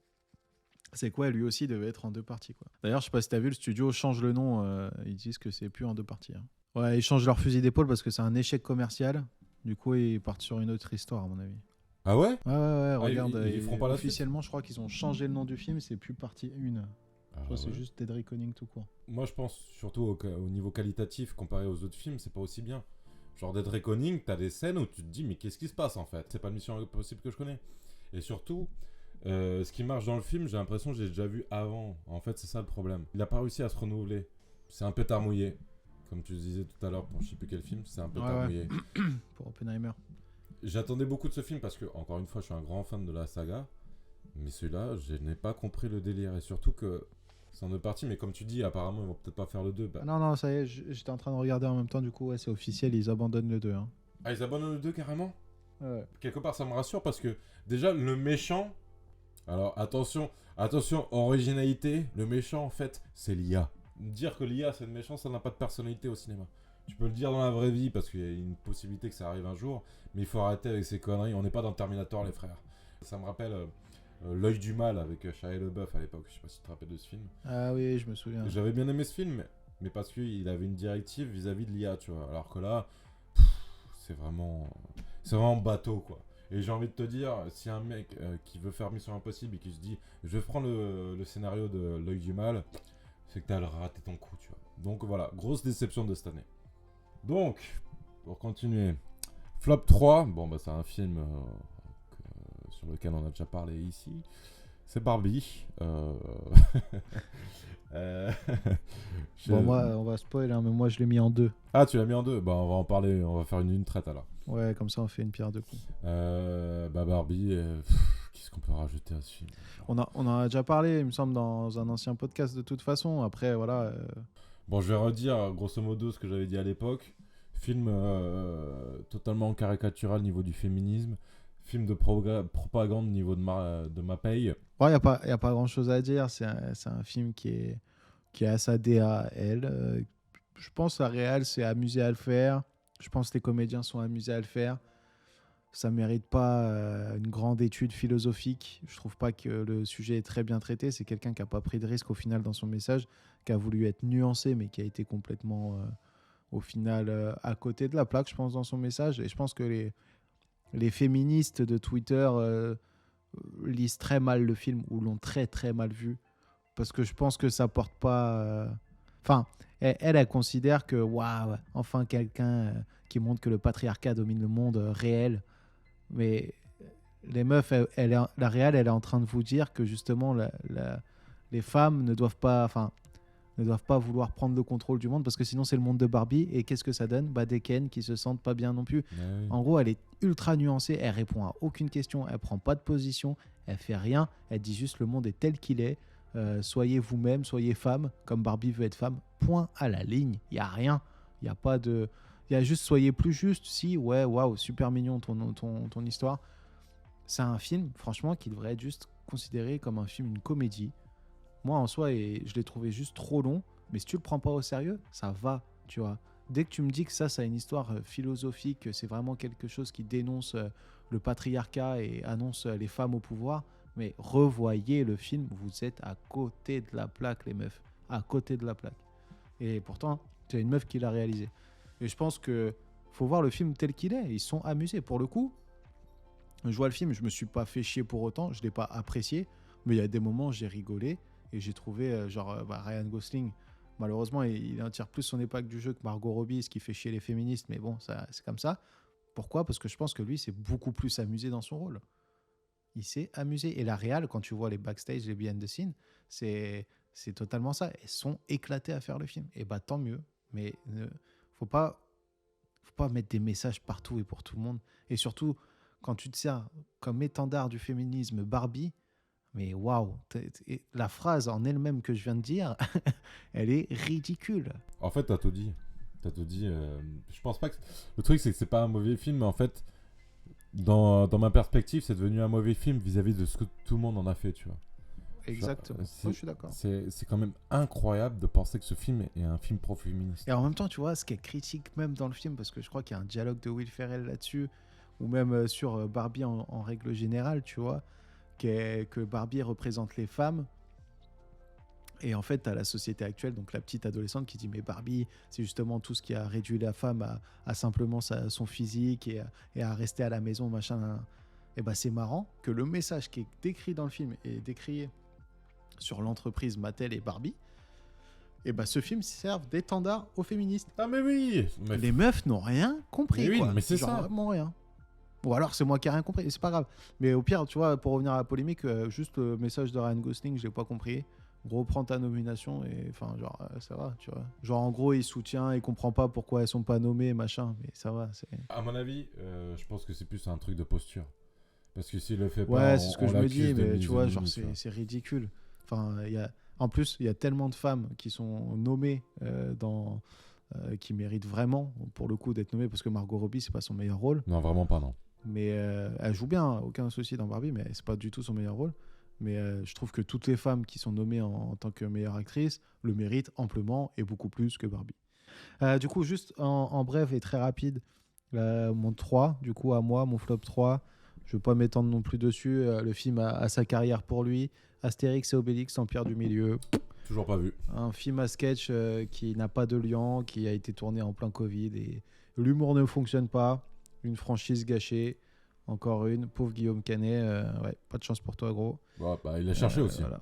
Speaker 4: C'est quoi, lui aussi devait être en 2 parties. Quoi. D'ailleurs, je sais pas si t'as vu, le studio change le nom. Ils disent que c'est plus en 2 parties. Hein. Ouais, ils changent leur fusil d'épaule parce que c'est un échec commercial. Du coup, ils partent sur une autre histoire, à mon avis.
Speaker 3: Ah ouais ?
Speaker 4: Ouais, regarde.
Speaker 3: Ils feront pas la
Speaker 4: officiellement, je crois qu'ils ont changé le nom du film. C'est plus partie 1.
Speaker 3: Ah,
Speaker 4: Je crois que
Speaker 3: ouais.
Speaker 4: c'est juste Dead Reckoning tout court.
Speaker 3: Moi, je pense surtout au niveau qualitatif, comparé aux autres films, c'est pas aussi bien. Genre Dead Reckoning, t'as des scènes où tu te dis, mais qu'est-ce qui se passe en fait ? C'est pas le Mission Impossible que je connais. Et surtout, ce qui marche dans le film, j'ai l'impression que j'ai déjà vu avant. En fait, c'est ça le problème. Il a pas réussi à se renouveler. C'est un pétard mouillé. Comme tu disais tout à l'heure pour je sais plus quel film, c'est un pétard mouillé.
Speaker 4: Pour Oppenheimer.
Speaker 3: J'attendais beaucoup de ce film parce que, encore une fois, je suis un grand fan de la saga. Mais celui-là, je n'ai pas compris le délire. Et surtout que c'est en 2 parties, mais comme tu dis, apparemment, ils vont peut-être pas faire le 2. Bah...
Speaker 4: Ah non, ça y est, j'étais en train de regarder en même temps, du coup, ouais, c'est officiel, ils abandonnent le 2. Hein.
Speaker 3: Ah, ils abandonnent le 2 carrément ?
Speaker 4: Ouais.
Speaker 3: Quelque part, ça me rassure parce que, déjà, le méchant... Alors, attention, originalité, le méchant, en fait, c'est l'IA. Dire que l'IA, c'est le méchant, ça n'a pas de personnalité au cinéma. Tu peux le dire dans la vraie vie parce qu'il y a une possibilité que ça arrive un jour, mais il faut arrêter avec ces conneries. On n'est pas dans Terminator, les frères. Ça me rappelle L'œil du mal avec Shia LaBeouf à l'époque. Je sais pas si tu te rappelles de ce film.
Speaker 4: Ah oui, je me souviens.
Speaker 3: J'avais bien aimé ce film, mais parce qu'il avait une directive vis-à-vis de l'IA, tu vois. Alors que là, c'est vraiment bateau, quoi. Et j'ai envie de te dire, si un mec qui veut faire Mission Impossible et qui se dit, je vais prendre le scénario de L'œil du mal, c'est que t'as raté ton coup, tu vois. Donc voilà, grosse déception de cette année. Donc, pour continuer, Flop 3, bon bah c'est un film sur lequel on a déjà parlé ici. C'est Barbie.
Speaker 4: Bon, moi, on va spoiler, hein, mais moi je l'ai mis en 2.
Speaker 3: Ah, tu l'as mis en 2. Bah on va en parler, on va faire une traite alors.
Speaker 4: Ouais, comme ça on fait une pierre deux coups.
Speaker 3: Bah Barbie, qu'est-ce qu'on peut rajouter à ce film?
Speaker 4: On en a déjà parlé, il me semble, dans un ancien podcast de toute façon. Après, voilà.
Speaker 3: Bon, je vais redire grosso modo ce que j'avais dit à l'époque. Film totalement caricatural au niveau du féminisme. Film de propagande au niveau de ma paye.
Speaker 4: Bon, y a pas grand chose à dire. C'est un film qui a sa DA, elle. Je pense que la réal s'est amusé à le faire. Je pense que les comédiens sont amusés à le faire. Ça ne mérite pas une grande étude philosophique. Je ne trouve pas que le sujet est très bien traité. C'est quelqu'un qui n'a pas pris de risque au final dans son message, qui a voulu être nuancé, mais qui a été complètement, au final, à côté de la plaque, je pense, dans son message. Et je pense que les féministes de Twitter lisent très mal le film ou l'ont très, très mal vu. Parce que je pense que ça ne porte pas... Enfin, elle considère que, waouh, enfin quelqu'un qui montre que le patriarcat domine le monde réel. Mais les meufs, la réal, elle est en train de vous dire que justement, les femmes ne doivent pas vouloir prendre le contrôle du monde parce que sinon c'est le monde de Barbie. Et qu'est-ce que ça donne? Des Ken qui se sentent pas bien non plus.
Speaker 3: Ouais.
Speaker 4: En gros, elle est ultra nuancée, elle répond à aucune question, elle prend pas de position, elle fait rien, elle dit juste le monde est tel qu'il est. Soyez vous-même, soyez femme, comme Barbie veut être femme. Point à la ligne. Il y a rien. Il y a pas de. Il y a juste soyez plus juste. Si, ouais, waouh, super mignon ton histoire. C'est un film, franchement, qui devrait être juste considéré comme un film, une comédie. Moi, en soi, je l'ai trouvé juste trop long. Mais si tu le prends pas au sérieux, ça va, tu vois. Dès que tu me dis que ça a une histoire philosophique, c'est vraiment quelque chose qui dénonce le patriarcat et annonce les femmes au pouvoir. Mais revoyez le film, vous êtes à côté de la plaque, les meufs. À côté de la plaque. Et pourtant, c'est une meuf qui l'a réalisé. Et je pense que faut voir le film tel qu'il est. Ils sont amusés. Pour le coup, je vois le film, je me suis pas fait chier pour autant. Je l'ai pas apprécié. Mais il y a des moments, j'ai rigolé. Et j'ai trouvé, Ryan Gosling, malheureusement, il en tire plus son épingle du jeu que Margot Robbie, ce qui fait chier les féministes. Mais bon, ça, c'est comme ça. Pourquoi? Parce que je pense que lui, c'est beaucoup plus amusé dans son rôle. Il s'est amusé. Et la réal, quand tu vois les backstage, les behind the scenes, c'est totalement ça. Elles sont éclatées à faire le film. Et tant mieux. Mais faut pas mettre des messages partout et pour tout le monde. Et surtout, quand tu te sers comme étendard du féminisme Barbie, mais waouh, la phrase en elle-même que je viens de dire, elle est ridicule.
Speaker 3: En fait, t'as tout dit. Je pense pas que... Le truc, c'est que c'est pas un mauvais film, mais en fait... Dans ma perspective, c'est devenu un mauvais film vis-à-vis de ce que tout le monde en a fait, tu vois.
Speaker 4: Exactement. Moi, je suis d'accord.
Speaker 3: C'est quand même incroyable de penser que ce film est un film pro-féministe.
Speaker 4: Et en même temps, tu vois, ce qui est critique même dans le film, parce que je crois qu'il y a un dialogue de Will Ferrell là-dessus, ou même sur Barbie en règle générale, tu vois, que Barbie représente les femmes. Et en fait, tu as la société actuelle, donc la petite adolescente qui dit mais Barbie, c'est justement tout ce qui a réduit la femme à simplement son physique et à rester à la maison, machin. Et c'est marrant que le message qui est décrit dans le film et décrié sur l'entreprise Mattel et Barbie, et ce film serve d'étendard aux féministes.
Speaker 3: Ah mais oui,
Speaker 4: Les meufs n'ont rien compris.
Speaker 3: Mais oui,
Speaker 4: quoi.
Speaker 3: mais c'est ça.
Speaker 4: Vraiment rien. Ou alors c'est moi qui n'ai rien compris, c'est pas grave. Mais au pire, tu vois, pour revenir à la polémique, juste le message de Ryan Gosling, je l'ai pas compris. Reprends ta nomination et ça va, tu vois. Genre en gros il soutient, il comprend pas pourquoi elles sont pas nommées, machin, mais ça va.
Speaker 3: À mon avis, je pense que c'est plus un truc de posture. Parce que s'il le fait pas,
Speaker 4: ouais, c'est ce que je me dis, mais tu vois,
Speaker 3: misogynie,
Speaker 4: c'est ridicule. Enfin, en plus, il y a tellement de femmes qui sont nommées qui méritent vraiment, pour le coup, d'être nommées, parce que Margot Robbie, c'est pas son meilleur rôle.
Speaker 3: Non, vraiment pas, non.
Speaker 4: Mais elle joue bien, aucun souci dans Barbie, mais c'est pas du tout son meilleur rôle. Mais je trouve que toutes les femmes qui sont nommées en tant que meilleure actrice le méritent amplement et beaucoup plus que Barbie. Du coup, juste en bref et très rapide, mon 3, du coup, à moi, mon flop 3, je ne vais pas m'étendre non plus dessus. Le film a sa carrière pour lui. Astérix et Obélix, Empire du Milieu.
Speaker 3: Toujours pas vu.
Speaker 4: Un film à sketch qui n'a pas de liant, qui a été tourné en plein Covid et l'humour ne fonctionne pas. Une franchise gâchée. Encore une. Pauvre Guillaume Canet. Ouais, pas de chance pour toi, gros.
Speaker 3: Bah, il a cherché aussi.
Speaker 4: Voilà.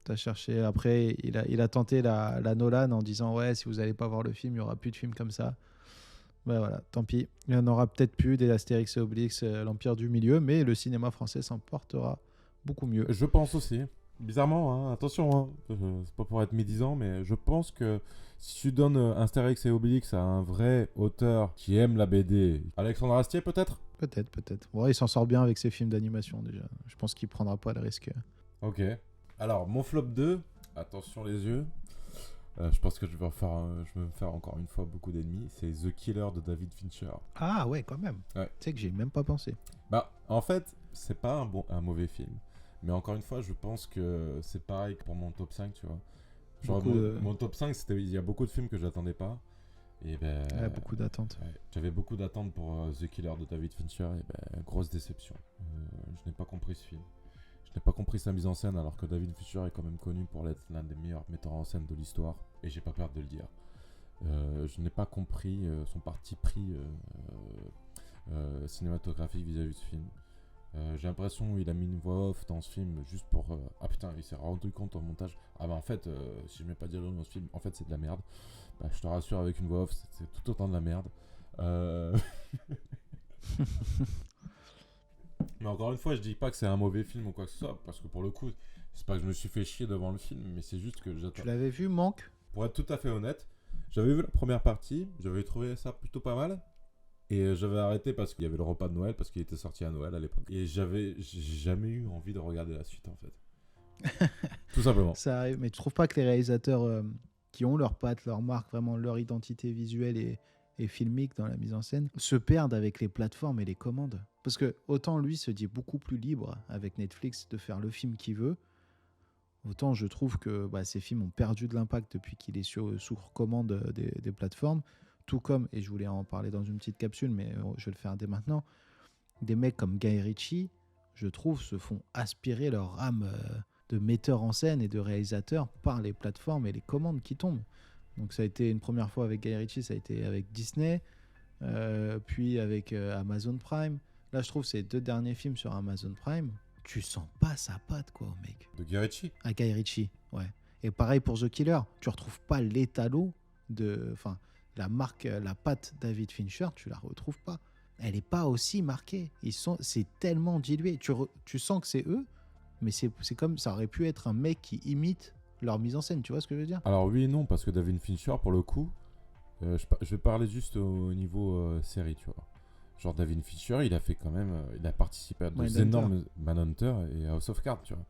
Speaker 4: T'as cherché. Après, il a tenté la Nolan en disant ouais, si vous n'allez pas voir le film, il n'y aura plus de films comme ça. Ben voilà, tant pis. Il y en aura peut-être plus des Astérix et Obélix, l'Empire du Milieu, mais le cinéma français s'en portera beaucoup mieux.
Speaker 3: Je pense aussi. Bizarrement, hein, attention, hein, c'est pas pour être médisant, mais je pense que si tu donnes Astérix et Obélix à un vrai auteur qui aime la BD, Alexandre Astier peut-être.
Speaker 4: Peut-être. Ouais, il s'en sort bien avec ses films d'animation déjà. Je pense qu'il prendra pas le risque.
Speaker 3: Ok. Alors, mon flop 2, attention les yeux. Je pense que je vais me faire encore une fois beaucoup d'ennemis. C'est The Killer de David Fincher.
Speaker 4: Ah ouais, quand même.
Speaker 3: Ouais.
Speaker 4: Tu sais que j'ai même pas pensé.
Speaker 3: Bah, en fait, c'est pas un mauvais film. Mais encore une fois, je pense que c'est pareil que pour mon top 5, tu vois. Genre, mon top 5, il y a beaucoup de films que j'attendais pas. Et ben,
Speaker 4: beaucoup d'attentes.
Speaker 3: Ouais, j'avais beaucoup d'attentes pour The Killer de David Fincher. Et ben, grosse déception. Je n'ai pas compris ce film. Je n'ai pas compris sa mise en scène, alors que David Fincher est quand même connu pour être l'un des meilleurs metteurs en scène de l'histoire. Et j'ai pas peur de le dire. Je n'ai pas compris son parti pris cinématographique vis-à-vis de ce film. J'ai l'impression qu'il a mis une voix off dans ce film juste pour... Ah putain, il s'est rendu compte au montage. Ah bah en fait, si je mets pas de dialogue dans ce film, en fait c'est de la merde. Bah je te rassure, avec une voix off, c'est tout autant de la merde. Mais encore une fois, je dis pas que c'est un mauvais film ou quoi que ce soit, parce que pour le coup, c'est pas que je me suis fait chier devant le film, mais c'est juste que j'attends.
Speaker 4: Tu l'avais vu, Manque ?
Speaker 3: Pour être tout à fait honnête, j'avais vu la première partie, j'avais trouvé ça plutôt pas mal. Et j'avais arrêté parce qu'il y avait le repas de Noël, parce qu'il était sorti à Noël à l'époque. Et j'ai jamais eu envie de regarder la suite en fait. Tout simplement.
Speaker 4: Ça arrive, mais tu trouves pas que les réalisateurs qui ont leur patte, leur marque, vraiment leur identité visuelle et filmique dans la mise en scène, se perdent avec les plateformes et les commandes ? Parce que autant lui se dit beaucoup plus libre avec Netflix de faire le film qu'il veut, autant je trouve que ces films ont perdu de l'impact depuis qu'il est sous commande des plateformes. Tout comme, et je voulais en parler dans une petite capsule, mais je vais le faire dès maintenant, des mecs comme Guy Ritchie, je trouve, se font aspirer leur âme de metteur en scène et de réalisateur par les plateformes et les commandes qui tombent. Donc ça a été une première fois avec Guy Ritchie, ça a été avec Disney, puis avec Amazon Prime. Là, je trouve ces 2 derniers films sur Amazon Prime, tu sens pas sa patte, quoi, mec.
Speaker 3: De Guy Ritchie ?
Speaker 4: À Guy Ritchie, ouais. Et pareil pour The Killer, tu retrouves pas l'étalon de... Enfin, la marque, la patte David Fincher, tu la retrouves pas. Elle est pas aussi marquée. C'est tellement dilué. Tu sens que c'est eux, mais c'est comme ça aurait pu être un mec qui imite leur mise en scène. Tu vois ce que je veux dire ?
Speaker 3: Alors oui et non, parce que David Fincher, pour le coup, je vais parler juste au niveau série, tu vois. Genre David Fincher, il a fait quand même, il a participé à deux énormes Manhunter et House of Cards, tu vois.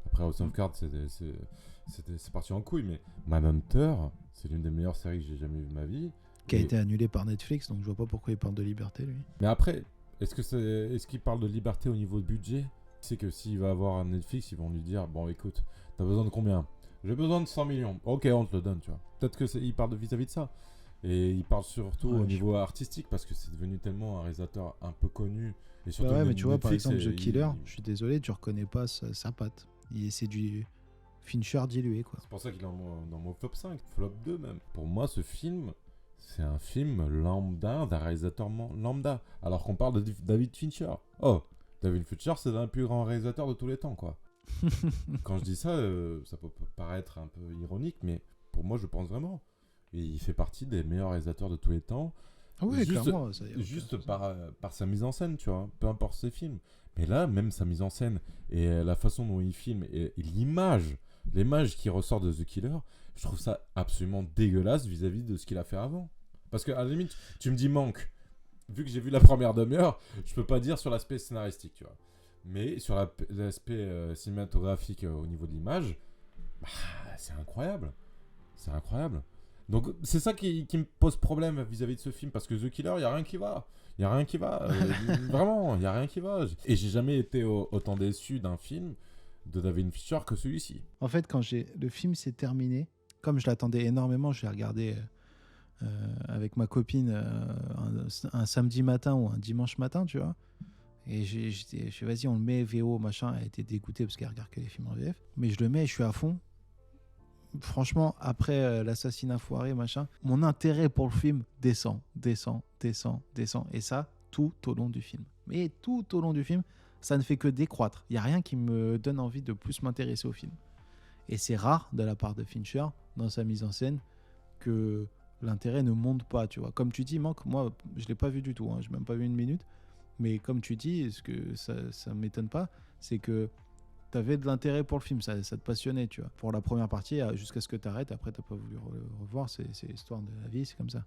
Speaker 3: Après House of Cards, c'est parti en couille, mais Manhunter, c'est l'une des meilleures séries que j'ai jamais vues de ma vie.
Speaker 4: Qui a été annulée par Netflix, donc je vois pas pourquoi il parle de liberté, lui.
Speaker 3: Mais après, est-ce qu'il parle de liberté au niveau de budget ? C'est que s'il va avoir un Netflix, ils vont lui dire, bon écoute, t'as besoin de combien ? J'ai besoin de 100 millions. Ok, on te le donne, tu vois. Peut-être qu'il parle vis-à-vis de ça. Et il parle surtout au niveau artistique, parce que c'est devenu tellement un réalisateur un peu connu. Et surtout
Speaker 4: mais tu vois,
Speaker 3: Netflix,
Speaker 4: par exemple, The Killer, je suis désolé, tu reconnais pas sa patte. C'est du Fincher dilué, quoi.
Speaker 3: C'est pour ça qu'il est dans mon flop 5, flop 2 même. Pour moi, ce film, c'est un film lambda, d'un réalisateur lambda. Alors qu'on parle de David Fincher. Oh, David Fincher, c'est l'un des plus grands réalisateurs de tous les temps, quoi. Quand je dis ça, ça peut paraître un peu ironique, mais pour moi, je pense vraiment. Et il fait partie des meilleurs réalisateurs de tous les temps.
Speaker 4: Oui, clairement.
Speaker 3: Juste par sa mise en scène, tu vois. Peu importe ses films. Mais là, même sa mise en scène et la façon dont il filme et l'image qui ressort de The Killer, je trouve ça absolument dégueulasse vis-à-vis de ce qu'il a fait avant. Parce qu'à la limite, tu me dis manque. Vu que j'ai vu la première demi-heure, je peux pas dire sur l'aspect scénaristique, tu vois. Mais sur l'aspect cinématographique au niveau de l'image, c'est incroyable. C'est incroyable. Donc c'est ça qui me pose problème vis-à-vis de ce film, parce que The Killer, il n'y a rien qui va. Il n'y a rien qui va. Vraiment, il n'y a rien qui va. Et j'ai jamais été autant déçu d'un film de David Fincher que celui-ci.
Speaker 4: En fait, quand le film s'est terminé, comme je l'attendais énormément, je l'ai regardé avec ma copine un samedi matin ou un dimanche matin, tu vois. Et je fais, vas-y, on le met VO, machin. Elle était dégoûtée parce qu'elle regarde que les films en VF. Mais je le mets et je suis à fond. Franchement, après l'assassinat foiré, machin, mon intérêt pour le film descend. Et ça, tout au long du film. Mais tout au long du film, ça ne fait que décroître. Il n'y a rien qui me donne envie de plus m'intéresser au film. Et c'est rare de la part de Fincher, dans sa mise en scène, que l'intérêt ne monte pas, tu vois. Comme tu dis, Manque, moi, je ne l'ai pas vu du tout. Je n'ai même pas vu une minute. Mais comme tu dis, ce que ça ne m'étonne pas, c'est que tu avais de l'intérêt pour le film, ça te passionnait, tu vois. Pour la première partie, jusqu'à ce que tu arrêtes, après tu n'as pas voulu revoir, c'est l'histoire de la vie, c'est comme ça.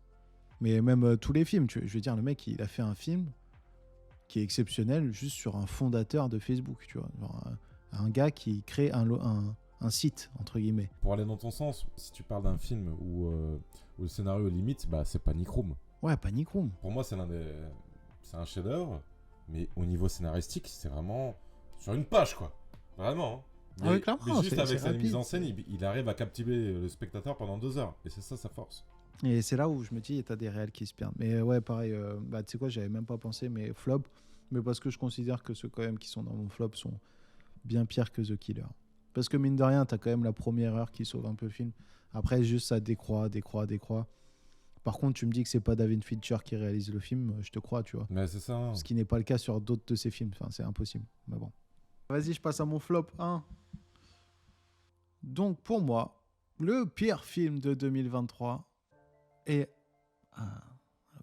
Speaker 4: Mais même tous les films, je veux dire, le mec, il a fait un film qui est exceptionnel juste sur un fondateur de Facebook, tu vois. Genre, un gars qui crée un site, entre guillemets.
Speaker 3: Pour aller dans ton sens, si tu parles d'un film où le scénario est limite, bah, c'est Panic Room.
Speaker 4: Ouais, Panic Room.
Speaker 3: Pour moi, c'est un chef-d'œuvre, mais au niveau scénaristique, c'est vraiment sur une page, quoi. Vraiment. Hein.
Speaker 4: Ah oui, clairement.
Speaker 3: Mais juste avec sa
Speaker 4: rapide.
Speaker 3: mise en scène, il arrive à captiver le spectateur pendant 2 heures. Et c'est ça sa force.
Speaker 4: Et c'est là où je me dis, t'as des réels qui se perdent. Mais ouais, pareil, tu sais quoi, j'avais même pas pensé, mais flop. Mais parce que je considère que ceux quand même qui sont dans mon flop sont bien pires que The Killer. Parce que mine de rien, t'as quand même la première heure qui sauve un peu le film. Après, juste ça décroît. Par contre, tu me dis que c'est pas David Fincher qui réalise le film, je te crois, tu vois.
Speaker 3: Mais c'est ça. Hein.
Speaker 4: Ce qui n'est pas le cas sur d'autres de ses films. Enfin, c'est impossible. Mais bon. Vas-y, je passe à mon flop 1. Donc, pour moi, le pire film de 2023 est, la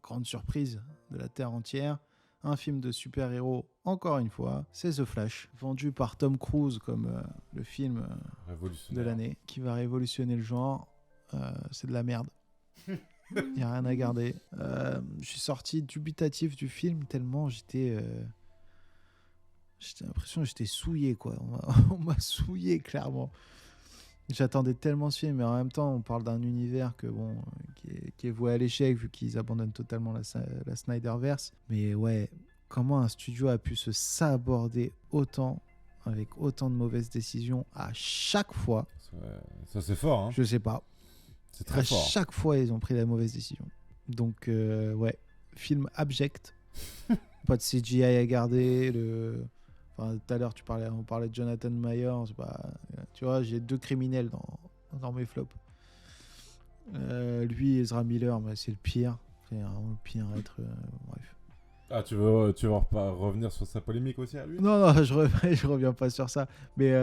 Speaker 4: grande surprise de la Terre entière, un film de super-héros, encore une fois, c'est The Flash, vendu par Tom Cruise comme le film de l'année, qui va révolutionner le genre. C'est de la merde. Il n'y a rien à garder. Je suis sorti dubitatif du film tellement j'étais l'impression que j'étais souillé, quoi. On m'a souillé, clairement. J'attendais tellement ce film, mais en même temps, on parle d'un univers qui est voué à l'échec, vu qu'ils abandonnent totalement la Snyderverse. Mais ouais, comment un studio a pu se saborder autant, avec autant de mauvaises décisions à chaque fois.
Speaker 3: Ça, c'est fort, hein.
Speaker 4: Je sais pas.
Speaker 3: C'est très fort.
Speaker 4: À chaque fois, ils ont pris la mauvaise décision. Donc, ouais, film abject. Pas de CGI à garder. Enfin, tout à l'heure, on parlait de Jonathan Myers. Tu vois, j'ai 2 criminels dans mes flops. Lui, Ezra Miller, c'est le pire. C'est vraiment le pire à être. Bref.
Speaker 3: Ah, tu veux revenir sur sa polémique aussi à lui ?
Speaker 4: Non, je reviens pas sur ça. Mais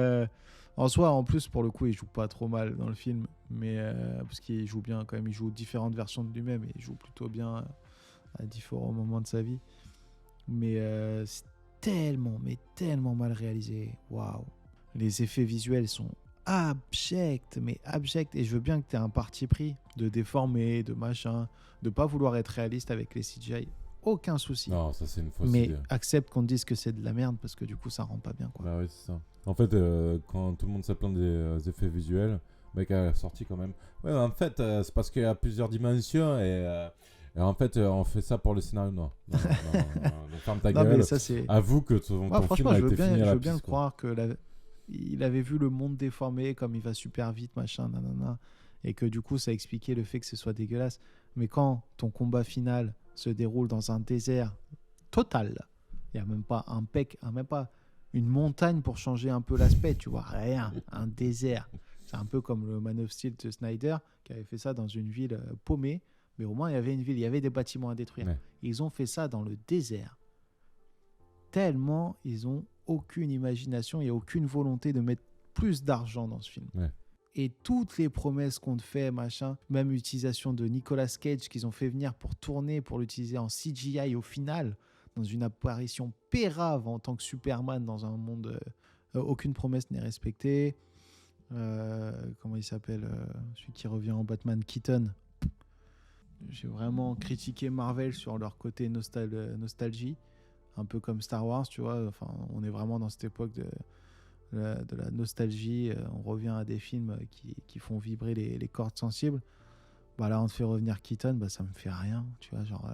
Speaker 4: en soi, en plus, pour le coup, il joue pas trop mal dans le film. Mais parce qu'il joue bien quand même. Il joue différentes versions de lui-même et il joue plutôt bien à différents moments de sa vie. Mais c'est tellement mal réalisé. Waouh. Les effets visuels sont abjects. Et je veux bien que tu aies un parti pris de déformer, de machin, de pas vouloir être réaliste avec les CGI. Aucun souci.
Speaker 3: Non, ça c'est une fausse
Speaker 4: Mais
Speaker 3: idée.
Speaker 4: accepte qu'on te dise que c'est de la merde parce que du coup ça rend pas bien, quoi.
Speaker 3: Bah oui, c'est ça. En fait, quand tout le monde s'est plaint des effets visuels, le mec a sorti quand même. Ouais, en fait, c'est parce qu'il y a plusieurs dimensions et en fait, on fait ça pour le scénario. Non, ferme ta
Speaker 4: Non,
Speaker 3: gueule.
Speaker 4: mais ça, c'est...
Speaker 3: Avoue que ton film a été fini à la
Speaker 4: je veux bien le
Speaker 3: piste, quoi.
Speaker 4: croire que il avait vu le monde déformé, comme il va super vite, machin, nanana, et que du coup ça expliquait le fait que ce soit dégueulasse. Mais quand ton combat final se déroule dans un désert total, il n'y a même pas même pas une montagne pour changer un peu l'aspect, tu vois, rien, un désert. C'est un peu comme le Man of Steel de Snyder qui avait fait ça dans une ville paumée, mais au moins il y avait une ville, il y avait des bâtiments à détruire.
Speaker 3: Ouais.
Speaker 4: Ils ont fait ça dans le désert. Tellement ils ont aucune imagination et aucune volonté de mettre plus d'argent dans ce film.
Speaker 3: Ouais.
Speaker 4: Et toutes les promesses qu'on te fait, machin, même l'utilisation de Nicolas Cage qu'ils ont fait venir pour tourner, pour l'utiliser en CGI au final, dans une apparition pérave en tant que Superman dans un monde, aucune promesse n'est respectée. Comment il s'appelle, celui qui revient en Batman, Keaton. J'ai vraiment critiqué Marvel sur leur côté nostalgie, un peu comme Star Wars, tu vois. Enfin, on est vraiment dans cette époque de la nostalgie. On revient à des films qui font vibrer les cordes sensibles. Bah là, on te fait revenir Keaton, bah ça me fait rien, tu vois. Genre,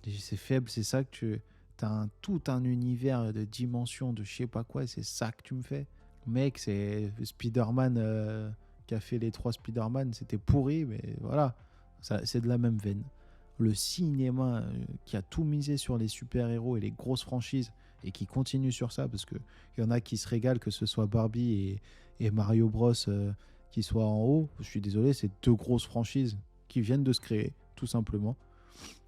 Speaker 4: c'est faible, c'est ça que tu as tout un univers de dimensions, de je sais pas quoi, et c'est ça que tu me fais. Mec, c'est Spider-Man qui a fait les 3 Spider-Man, c'était pourri, mais voilà. c'est de la même veine. Le cinéma qui a tout misé sur les super-héros et les grosses franchises et qui continue sur ça, parce qu'il y en a qui se régalent, que ce soit Barbie et Mario Bros qui soient en haut. Je suis désolé, c'est deux grosses franchises qui viennent de se créer, tout simplement.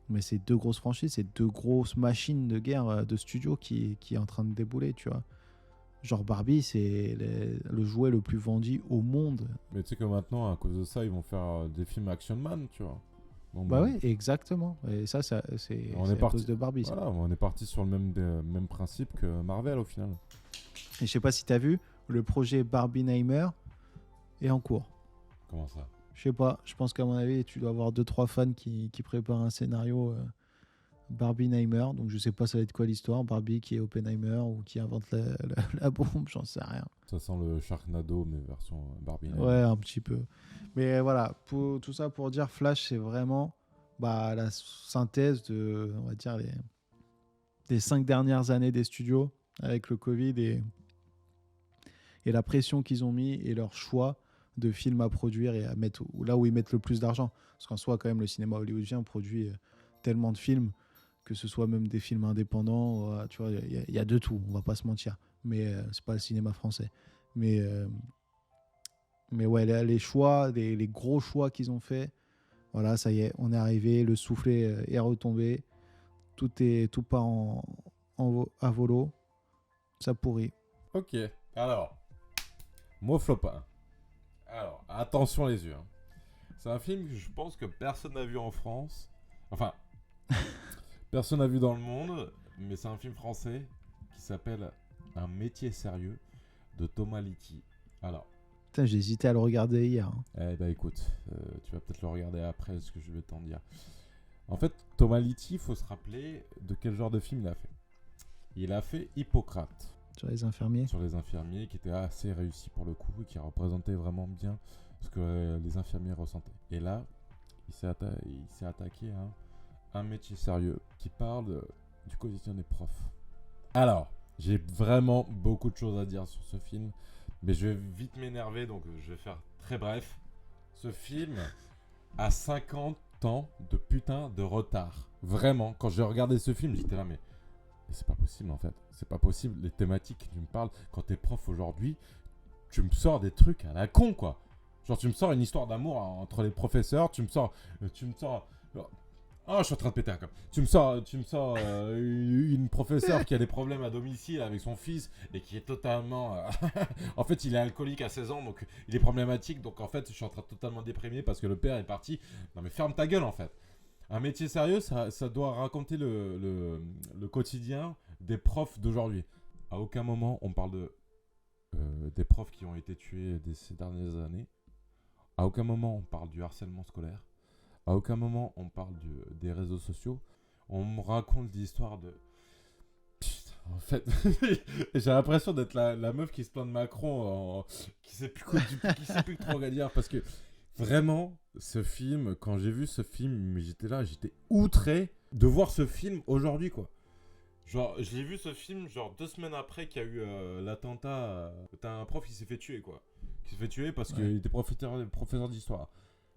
Speaker 4: Mais c'est deux grosses franchises, c'est deux grosses machines de guerre de studio qui est en train de débouler, tu vois. Genre Barbie, c'est le jouet le plus vendu au monde.
Speaker 3: Mais tu sais que maintenant, à cause de ça, ils vont faire des films Action Man, tu vois. Bon,
Speaker 4: Bah ouais, exactement. Et ça c'est à cause de Barbie.
Speaker 3: Voilà, on est parti sur le même principe que Marvel au final.
Speaker 4: Et je sais pas si t'as vu, le projet Barbenheimer est en cours.
Speaker 3: Comment ça?
Speaker 4: Je sais pas, je pense qu'à mon avis, tu dois avoir 2-3 fans qui préparent un scénario Barbenheimer. Donc je sais pas ça va être quoi l'histoire. Barbie qui est Oppenheimer ou qui invente la bombe, j'en sais rien.
Speaker 3: Ça sent le Sharknado, mais version Barbie.
Speaker 4: Ouais, un petit peu. Mais voilà, tout ça pour dire, Flash, c'est vraiment la synthèse de, on va dire, des 5 dernières années des studios avec le Covid et la pression qu'ils ont mis et leur choix de films à produire et à mettre là où ils mettent le plus d'argent. Parce qu'en soi, quand même, le cinéma hollywoodien produit tellement de films, que ce soit même des films indépendants, tu vois, il y a de tout, on va pas se mentir. Mais c'est pas le cinéma français. Mais ouais, les choix, les gros choix qu'ils ont fait, voilà, ça y est, on est arrivé, le soufflet est retombé, tout part à volo, ça pourrit.
Speaker 3: Ok, alors, mot flopin. Alors, attention les yeux. C'est un film que je pense que personne n'a vu en France. Enfin, personne n'a vu dans le monde, mais c'est un film français qui s'appelle Un métier sérieux de Thomas Licky. Alors.
Speaker 4: Putain, j'ai hésité à le regarder hier.
Speaker 3: Eh ben écoute, tu vas peut-être le regarder après ce que je vais t'en dire. En fait, Thomas Licky, il faut se rappeler de quel genre de film il a fait. Il a fait Hippocrate.
Speaker 4: Sur les infirmiers.
Speaker 3: Sur les infirmiers, qui était assez réussi pour le coup, et qui représentait vraiment bien ce que les infirmiers ressentaient. Et là, il s'est attaqué à un métier sérieux qui parle du quotidien des profs. Alors, j'ai vraiment beaucoup de choses à dire sur ce film, mais je vais vite m'énerver, donc je vais faire très bref. Ce film a 50 ans de putain de retard. Vraiment, quand j'ai regardé ce film, j'étais là, mais c'est pas possible en fait. C'est pas possible, les thématiques que tu me parles, quand t'es prof aujourd'hui, tu me sors des trucs à la con quoi. Genre tu me sors une histoire d'amour entre les professeurs, tu me sors... Oh, je suis en train de péter un câble. Tu me sors une professeure qui a des problèmes à domicile avec son fils et qui est totalement... en fait, il est alcoolique à 16 ans, donc il est problématique. Donc en fait, je suis en train de totalement déprimer parce que le père est parti. Non mais ferme ta gueule en fait. Un métier sérieux, ça doit raconter le quotidien des profs d'aujourd'hui. À aucun moment, on parle des profs qui ont été tués ces dernières années. À aucun moment, on parle du harcèlement scolaire. À aucun moment, on parle des réseaux sociaux. On me raconte l'histoire de... Putain, en fait, j'ai l'impression d'être la meuf qui se plaint de Macron, qui sait plus trop quoi dire, parce que vraiment, ce film, quand j'ai vu ce film, j'étais outré de voir ce film aujourd'hui, quoi. Genre, j'ai vu ce film, 2 semaines après qu'il y a eu l'attentat. T'as un prof qui s'est fait tuer, quoi. Qui s'est fait tuer parce qu'il était professeur d'histoire.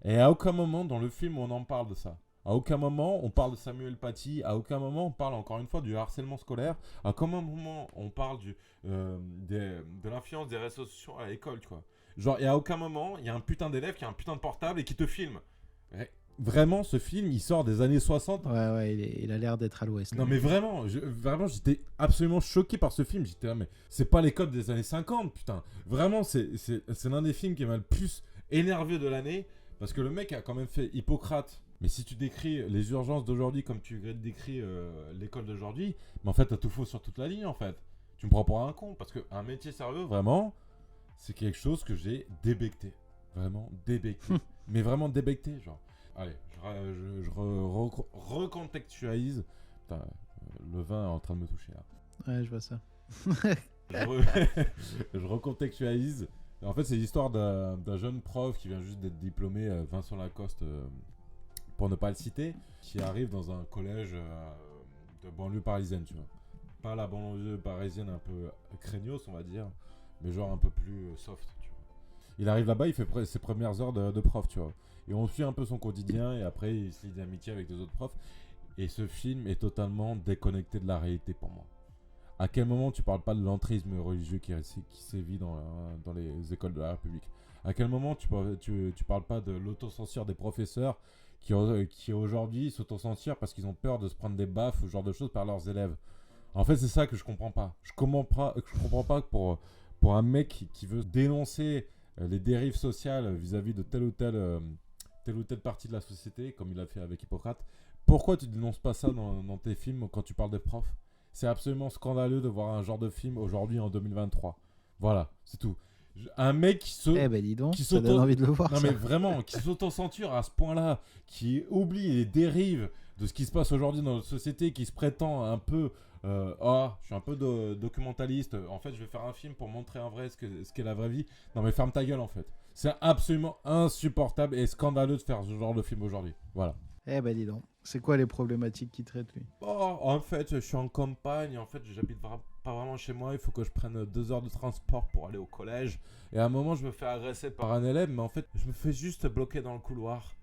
Speaker 3: Et à aucun moment dans le film on en parle de ça. À aucun moment on parle de Samuel Paty. À aucun moment on parle encore une fois du harcèlement scolaire. À aucun moment on parle de l'influence des réseaux sociaux à l'école, tu vois. Genre, et à aucun moment il y a un putain d'élève qui a un putain de portable et qui te filme. Vraiment, ce film, il sort des années 60.
Speaker 4: Ouais, il a l'air d'être à l'ouest.
Speaker 3: Non, mais vraiment, j'étais absolument choqué par ce film. J'étais là, mais c'est pas les codes des années 50, putain. Vraiment, c'est l'un des films qui m'a le plus énervé de l'année. Parce que le mec a quand même fait Hippocrate. Mais si tu décris les urgences d'aujourd'hui comme tu décris l'école d'aujourd'hui, mais en fait, t'as tout faux sur toute la ligne, en fait. Tu me prends pour un con. Parce qu'un métier sérieux, vraiment, c'est quelque chose que j'ai débecté. Vraiment débecté. Mais vraiment débecté, genre. Allez, je recontextualise. Putain, le vin est en train de me toucher là.
Speaker 4: Ouais, je vois ça.
Speaker 3: Je recontextualise. En fait, c'est l'histoire d'un jeune prof qui vient juste d'être diplômé, Vincent Lacoste, pour ne pas le citer, qui arrive dans un collège de banlieue parisienne, tu vois. Pas la banlieue parisienne un peu craignos, on va dire, mais genre un peu plus soft, tu vois. Il arrive là-bas, il fait ses premières heures de prof, tu vois. Et on suit un peu son quotidien et après il se lie d'amitié avec des autres profs. Et ce film est totalement déconnecté de la réalité pour moi. À quel moment tu parles pas de l'entrisme religieux qui sévit dans les écoles de la République? À quel moment tu parles pas de l'autocensure des professeurs qui aujourd'hui s'autocensurent parce qu'ils ont peur de se prendre des baffes ou ce genre de choses par leurs élèves? En fait, c'est ça que je comprends pas. Je comprends pas que pour un mec qui veut dénoncer les dérives sociales vis-à-vis de telle ou telle partie de la société, comme il a fait avec Hippocrate, pourquoi tu dénonces pas ça dans tes films quand tu parles des profs? C'est absolument scandaleux de voir un genre de film aujourd'hui en 2023. Voilà, c'est tout. Un mec
Speaker 4: dis donc, ça donne envie de le voir.
Speaker 3: Non,
Speaker 4: ça.
Speaker 3: mais vraiment, qui s'auto-censure à ce point-là, qui oublie les dérives de ce qui se passe aujourd'hui dans notre société, qui se prétend un peu je suis un peu documentaliste, en fait je vais faire un film pour montrer en vrai ce qu'est la vraie vie. Non mais ferme ta gueule en fait. C'est absolument insupportable et scandaleux de faire ce genre de film aujourd'hui. Voilà.
Speaker 4: Dis donc, c'est quoi les problématiques qu'il traite lui?
Speaker 3: En fait, je suis en campagne, en fait j'habite pas vraiment chez moi, il faut que je prenne 2 heures de transport pour aller au collège. Et à un moment je me fais agresser par un élève, mais en fait je me fais juste bloquer dans le couloir.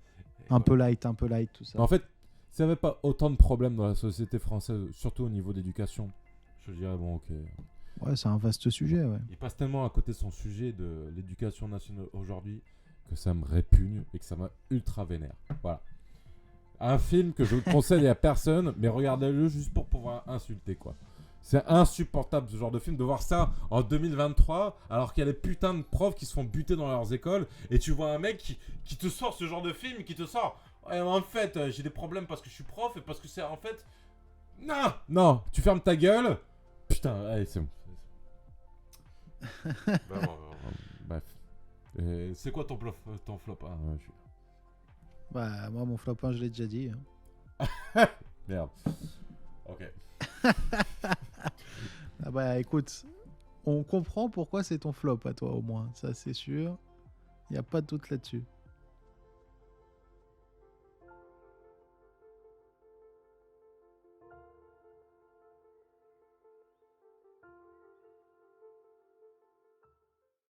Speaker 4: Un peu light, tout ça.
Speaker 3: En fait, s'il n'y avait pas autant de problèmes dans la société française, surtout au niveau d'éducation, je dirais bon ok.
Speaker 4: Ouais, c'est un vaste sujet, ouais.
Speaker 3: Il passe tellement à côté de son sujet de l'éducation nationale aujourd'hui que ça me répugne et que ça m'a ultra vénère. Voilà. Un film que je conseille à personne, mais regardez-le juste pour pouvoir insulter, quoi. C'est insupportable ce genre de film, de voir ça en 2023, alors qu'il y a des putains de profs qui se font buter dans leurs écoles, et tu vois un mec qui te sort ce genre de film, qui te sort ouais, en fait, j'ai des problèmes parce que je suis prof, et parce que c'est en fait... Non, tu fermes ta gueule. Putain, allez, c'est bon. Bref. C'est quoi ton flop hein,
Speaker 4: Moi, mon flop 1, je l'ai déjà dit. Hein.
Speaker 3: Merde. Ok.
Speaker 4: Écoute, on comprend pourquoi c'est ton flop à toi, au moins. Ça, c'est sûr. Il n'y a pas de doute là-dessus.